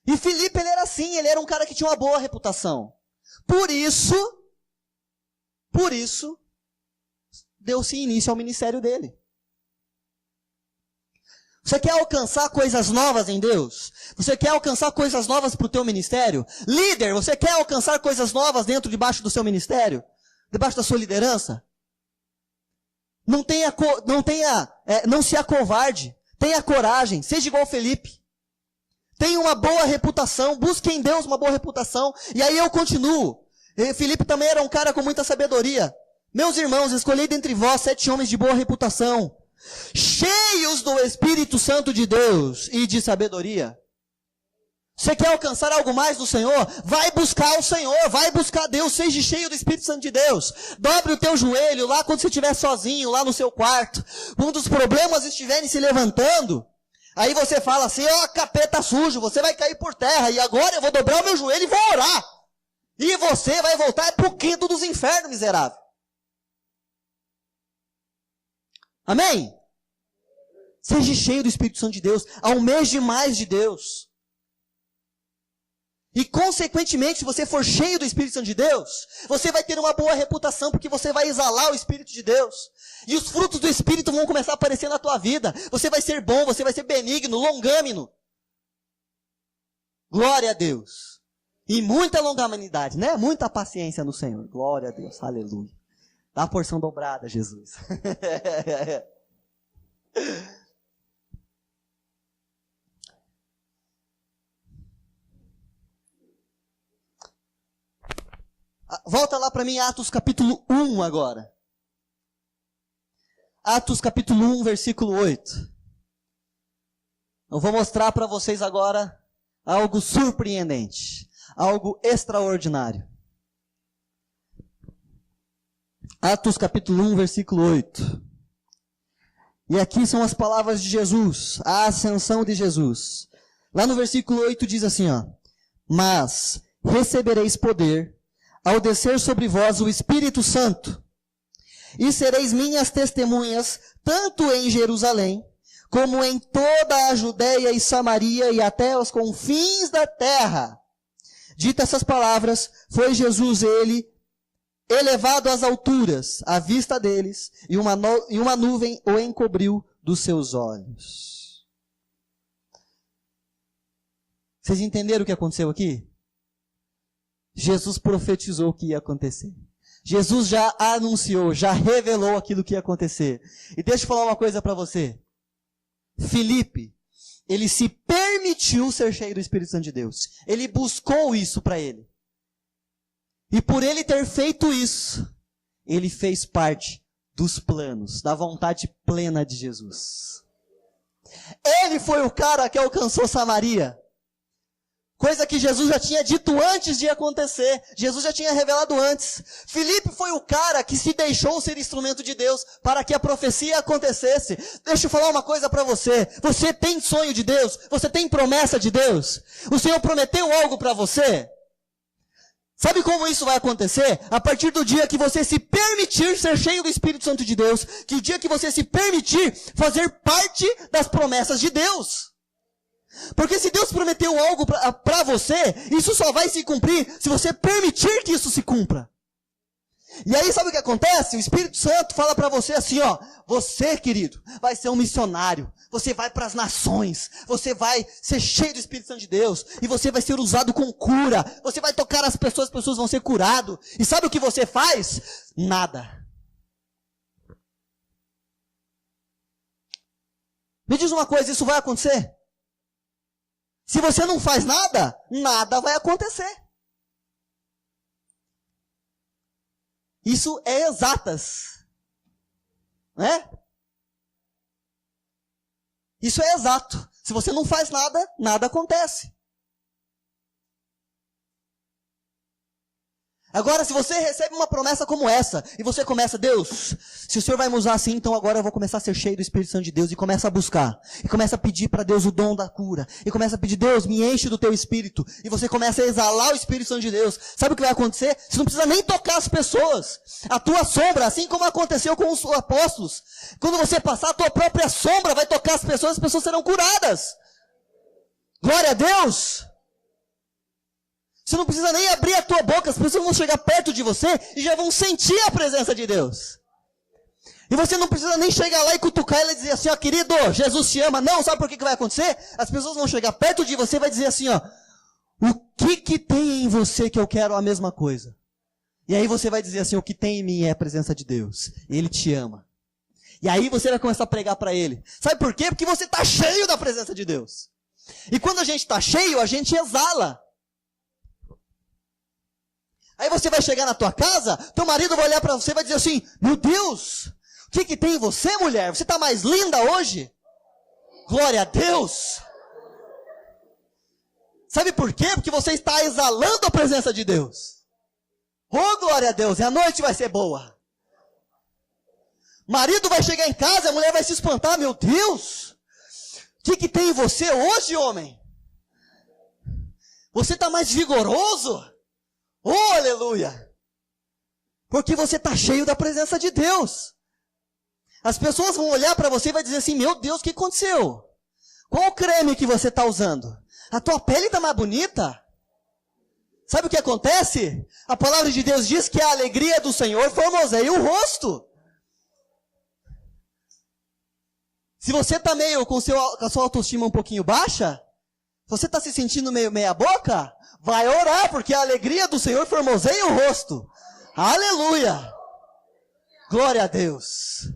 A: E Filipe, ele era assim, ele era um cara que tinha uma boa reputação. Por isso, deu-se início ao ministério dele. Você quer alcançar coisas novas em Deus? Você quer alcançar coisas novas para o teu ministério? Líder, você quer alcançar coisas novas debaixo do seu ministério? Debaixo da sua liderança? Não se acovarde. Tenha coragem. Seja igual Felipe. Tenha uma boa reputação. Busque em Deus uma boa reputação. E aí eu continuo. Felipe também era um cara com muita sabedoria. Meus irmãos, escolhei dentre vós 7 homens de boa reputação, cheios do Espírito Santo de Deus e de sabedoria. Você quer alcançar algo mais do Senhor? Vai buscar o Senhor, vai buscar Deus, seja cheio do Espírito Santo de Deus. Dobre o teu joelho lá quando você estiver sozinho, lá no seu quarto. Quando os problemas estiverem se levantando, aí você fala assim, ó, capeta sujo, você vai cair por terra, e agora eu vou dobrar o meu joelho e vou orar. E você vai voltar pro quinto dos infernos, miserável. Amém? Seja cheio do Espírito Santo de Deus, almeje mais de Deus. E consequentemente, se você for cheio do Espírito Santo de Deus, você vai ter uma boa reputação, porque você vai exalar o Espírito de Deus. E os frutos do Espírito vão começar a aparecer na tua vida. Você vai ser bom, você vai ser benigno, longâmino. Glória a Deus. E muita longanimidade, né? Muita paciência no Senhor. Glória a Deus, aleluia. Dá a porção dobrada, Jesus. Volta lá para mim, Atos capítulo 1 agora. Atos capítulo 1, versículo 8. Eu vou mostrar para vocês agora algo surpreendente, algo extraordinário. Atos capítulo 1, versículo 8. E aqui são as palavras de Jesus, a ascensão de Jesus. Lá no versículo 8 diz assim, ó: mas recebereis poder ao descer sobre vós o Espírito Santo, e sereis minhas testemunhas, tanto em Jerusalém, como em toda a Judéia e Samaria e até os confins da terra. Dita essas palavras, foi Jesus ele elevado às alturas, à vista deles, e uma nuvem o encobriu dos seus olhos. Vocês entenderam o que aconteceu aqui? Jesus profetizou o que ia acontecer. Jesus já anunciou, já revelou aquilo que ia acontecer. E deixa eu falar uma coisa para você. Filipe, ele se permitiu ser cheio do Espírito Santo de Deus. Ele buscou isso para ele. E por ele ter feito isso, ele fez parte dos planos, da vontade plena de Jesus. Ele foi o cara que alcançou Samaria. Coisa que Jesus já tinha dito antes de acontecer. Jesus já tinha revelado antes. Filipe foi o cara que se deixou ser instrumento de Deus para que a profecia acontecesse. Deixa eu falar uma coisa para você. Você tem sonho de Deus? Você tem promessa de Deus? O Senhor prometeu algo para você? Sabe como isso vai acontecer? A partir do dia que você se permitir ser cheio do Espírito Santo de Deus. Que o dia que você se permitir fazer parte das promessas de Deus. Porque se Deus prometeu algo para você, isso só vai se cumprir se você permitir que isso se cumpra. E aí sabe o que acontece? O Espírito Santo fala para você assim, ó, você, querido, vai ser um missionário, você vai para as nações, você vai ser cheio do Espírito Santo de Deus, e você vai ser usado com cura, você vai tocar as pessoas vão ser curadas. E sabe o que você faz? Nada. Me diz uma coisa, isso vai acontecer? Se você não faz nada, nada vai acontecer. Isso é exatas. Né? Isso é exato. Se você não faz nada, nada acontece. Agora, se você recebe uma promessa como essa, e você começa, Deus, se o Senhor vai me usar assim, então agora eu vou começar a ser cheio do Espírito Santo de Deus, e começa a buscar, e começa a pedir para Deus o dom da cura, e começa a pedir, Deus, me enche do teu Espírito, e você começa a exalar o Espírito Santo de Deus. Sabe o que vai acontecer? Você não precisa nem tocar as pessoas. A tua sombra, assim como aconteceu com os apóstolos, quando você passar, a tua própria sombra vai tocar as pessoas serão curadas. Glória a Deus! Você não precisa nem abrir a tua boca, as pessoas vão chegar perto de você e já vão sentir a presença de Deus. E você não precisa nem chegar lá e cutucar ela e dizer assim, ó, querido, Jesus te ama. Não, sabe por que vai acontecer? As pessoas vão chegar perto de você e vai dizer assim, ó, o que tem em você que eu quero a mesma coisa? E aí você vai dizer assim, o que tem em mim é a presença de Deus. Ele te ama. E aí você vai começar a pregar para ele. Sabe por quê? Porque você está cheio da presença de Deus. E quando a gente está cheio, a gente exala. Aí você vai chegar na tua casa, teu marido vai olhar para você e vai dizer assim, meu Deus, o que tem em você, mulher? Você está mais linda hoje? Glória a Deus! Sabe por quê? Porque você está exalando a presença de Deus. Oh, glória a Deus, e a noite vai ser boa. Marido vai chegar em casa, a mulher vai se espantar, meu Deus, o que tem em você hoje, homem? Você está mais vigoroso? Oh, aleluia! Porque você está cheio da presença de Deus. As pessoas vão olhar para você e vai dizer assim, meu Deus, o que aconteceu? Qual o creme que você está usando? A tua pele está mais bonita? Sabe o que acontece? A palavra de Deus diz que a alegria do Senhor formoseia o rosto. Se você está meio com a sua autoestima um pouquinho baixa, você está se sentindo meio meia boca, vai orar, porque a alegria do Senhor formoseia o rosto. Aleluia! Glória a Deus!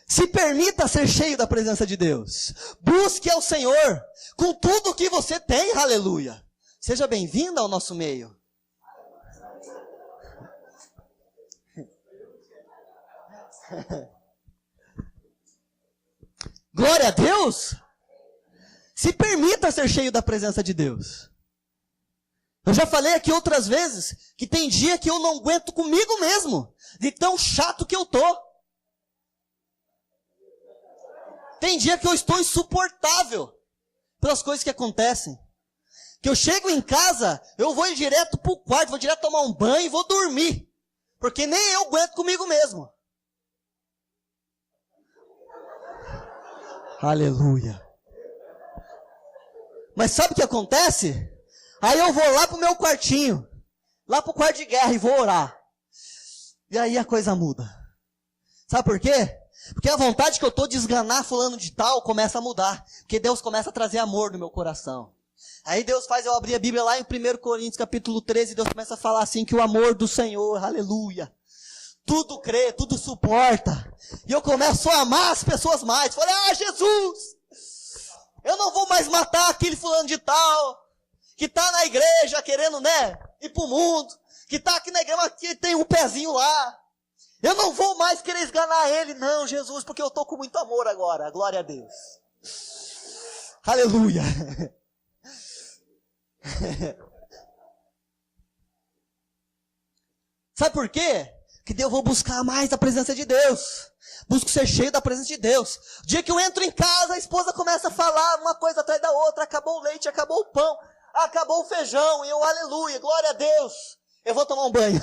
A: Se permita ser cheio da presença de Deus. Busque ao Senhor com tudo o que você tem, aleluia. Seja bem-vindo ao nosso meio. Glória a Deus! Se permita ser cheio da presença de Deus. Eu já falei aqui outras vezes que tem dia que eu não aguento comigo mesmo, de tão chato que eu tô. Tem dia que eu estou insuportável pelas coisas que acontecem. Que eu chego em casa, eu vou direto pro quarto, vou direto tomar um banho e vou dormir. Porque nem eu aguento comigo mesmo. Aleluia. Mas sabe o que acontece? Aí eu vou lá pro meu quartinho, lá pro quarto de guerra e vou orar. E aí a coisa muda. Sabe por quê? Porque a vontade que eu tô de esganar fulano de tal começa a mudar. Porque Deus começa a trazer amor no meu coração. Aí Deus faz eu abrir a Bíblia lá em 1 Coríntios capítulo 13, Deus começa a falar assim, que o amor do Senhor, aleluia, tudo crê, tudo suporta. E eu começo a amar as pessoas mais. Falei, Jesus, eu não vou mais matar aquele fulano de tal, que está na igreja querendo, ir pro mundo, que está aqui na igreja, mas que tem um pezinho lá. Eu não vou mais querer esganar ele, não, Jesus, porque eu estou com muito amor agora. Glória a Deus. Aleluia. Sabe por quê? Que eu vou buscar mais a presença de Deus. Busco ser cheio da presença de Deus. O dia que eu entro em casa, a esposa começa a falar uma coisa atrás da outra. Acabou o leite, acabou o pão, acabou o feijão. E eu, aleluia, glória a Deus. Eu vou tomar um banho.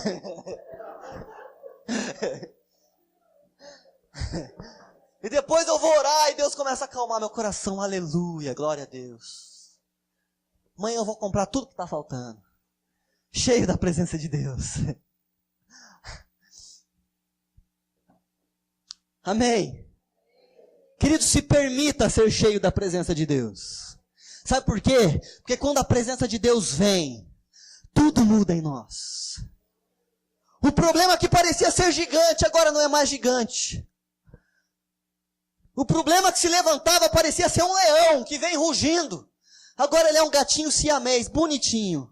A: E depois eu vou orar e Deus começa a acalmar meu coração. Aleluia, glória a Deus. Amanhã eu vou comprar tudo que está faltando. Cheio da presença de Deus. Amém. Querido, se permita ser cheio da presença de Deus. Sabe por quê? Porque quando a presença de Deus vem, tudo muda em nós. O problema que parecia ser gigante, agora não é mais gigante. O problema que se levantava parecia ser um leão que vem rugindo. Agora ele é um gatinho siamês, bonitinho.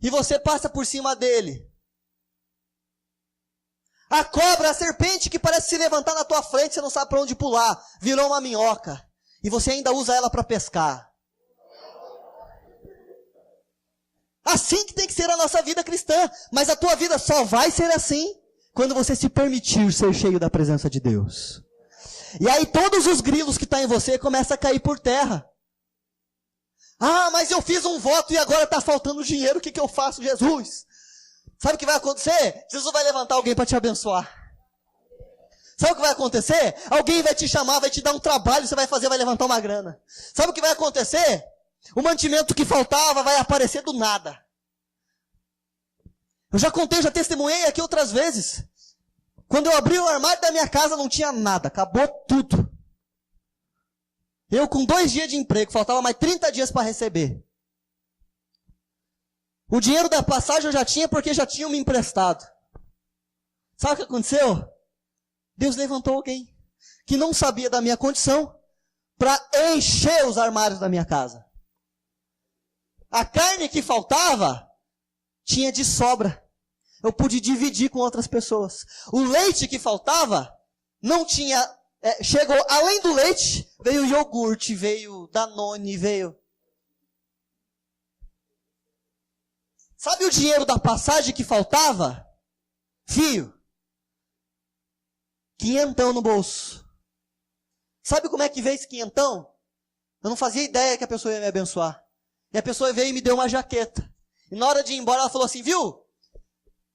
A: E você passa por cima dele. A cobra, a serpente que parece se levantar na tua frente, você não sabe para onde pular. Virou uma minhoca. E você ainda usa ela para pescar. Assim que tem que ser a nossa vida cristã. Mas a tua vida só vai ser assim quando você se permitir ser cheio da presença de Deus. E aí todos os grilos que estão em você começam a cair por terra. Ah, mas eu fiz um voto e agora está faltando dinheiro, o que eu faço, Jesus? Sabe o que vai acontecer? Jesus vai levantar alguém para te abençoar. Sabe o que vai acontecer? Alguém vai te chamar, vai te dar um trabalho, você vai fazer, vai levantar uma grana. Sabe o que vai acontecer? O mantimento que faltava vai aparecer do nada. Eu já contei, já testemunhei aqui outras vezes. Quando eu abri o armário da minha casa não tinha nada, acabou tudo. Eu com 2 dias de emprego, faltava mais 30 dias para receber. O dinheiro da passagem eu já tinha porque já tinham me emprestado. Sabe o que aconteceu? Deus levantou alguém que não sabia da minha condição para encher os armários da minha casa. A carne que faltava tinha de sobra. Eu pude dividir com outras pessoas. O leite que faltava não tinha... chegou, além do leite, veio iogurte, veio Danone, veio... Sabe o dinheiro da passagem que faltava? Fio. 500 no bolso. Sabe como é que veio esse 500? Eu não fazia ideia que a pessoa ia me abençoar. E a pessoa veio e me deu uma jaqueta. E na hora de ir embora ela falou assim, viu?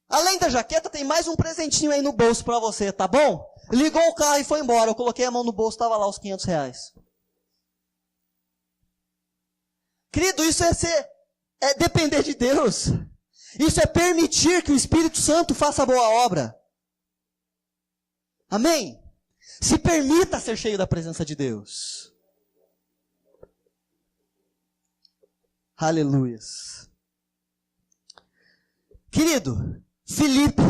A: Além da jaqueta tem mais um presentinho aí no bolso para você, tá bom? Ligou o carro e foi embora. Eu coloquei a mão no bolso, estava lá os R$500. Querido, isso é depender de Deus. Isso é permitir que o Espírito Santo faça a boa obra. Amém? Se permita ser cheio da presença de Deus. Aleluias. Querido, Filipe,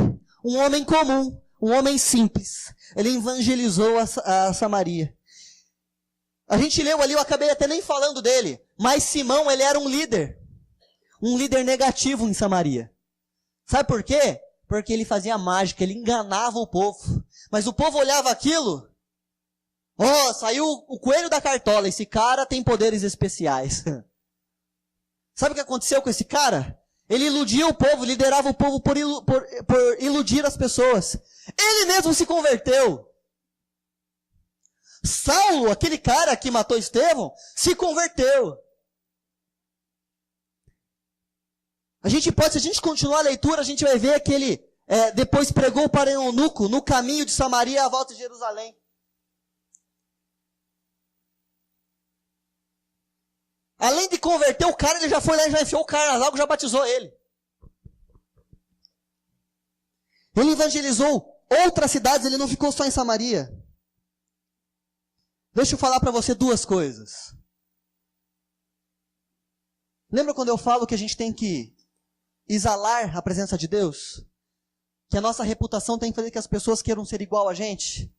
A: um homem comum, um homem simples, ele evangelizou a Samaria. A gente leu ali, eu acabei até nem falando dele, mas Simão, ele era um líder negativo em Samaria. Sabe por quê? Porque ele fazia mágica, ele enganava o povo. Mas o povo olhava aquilo, saiu o coelho da cartola, esse cara tem poderes especiais. Sabe o que aconteceu com esse cara? Ele iludia o povo, liderava o povo por iludir as pessoas. Ele mesmo se converteu. Saulo, aquele cara que matou Estevão, se converteu. A gente pode, se a gente continuar a leitura, a gente vai ver que ele depois pregou para um eunuco no caminho de Samaria à volta de Jerusalém. Além de converter o cara, ele já foi lá e já enfiou o cara nas águas, já batizou ele. Ele evangelizou outras cidades, ele não ficou só em Samaria. Deixa eu falar para você duas coisas. Lembra quando eu falo que a gente tem que exalar a presença de Deus? Que a nossa reputação tem que fazer que as pessoas queiram ser igual a gente?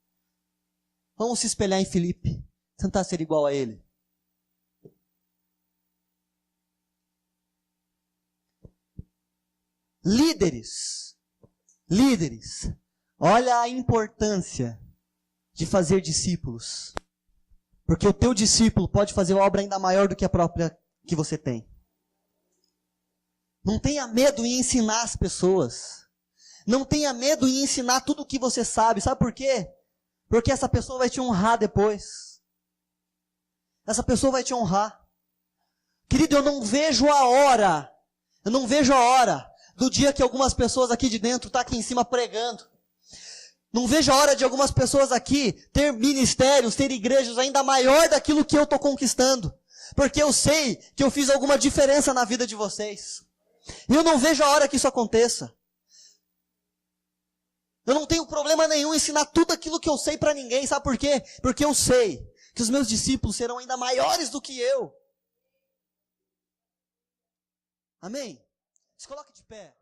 A: Vamos se espelhar em Filipe, tentar ser igual a ele. Líderes, olha a importância de fazer discípulos. Porque o teu discípulo pode fazer uma obra ainda maior do que a própria que você tem. Não tenha medo em ensinar as pessoas. Não tenha medo em ensinar tudo o que você sabe. Sabe por quê? Porque essa pessoa vai te honrar depois. Essa pessoa vai te honrar. Querido, eu não vejo a hora do dia que algumas pessoas aqui de dentro estão aqui em cima pregando. Não vejo a hora de algumas pessoas aqui ter ministérios, ter igrejas ainda maior daquilo que eu estou conquistando. Porque eu sei que eu fiz alguma diferença na vida de vocês. E eu não vejo a hora que isso aconteça. Eu não tenho problema nenhum em ensinar tudo aquilo que eu sei para ninguém. Sabe por quê? Porque eu sei que os meus discípulos serão ainda maiores do que eu. Amém? Se coloque de pé.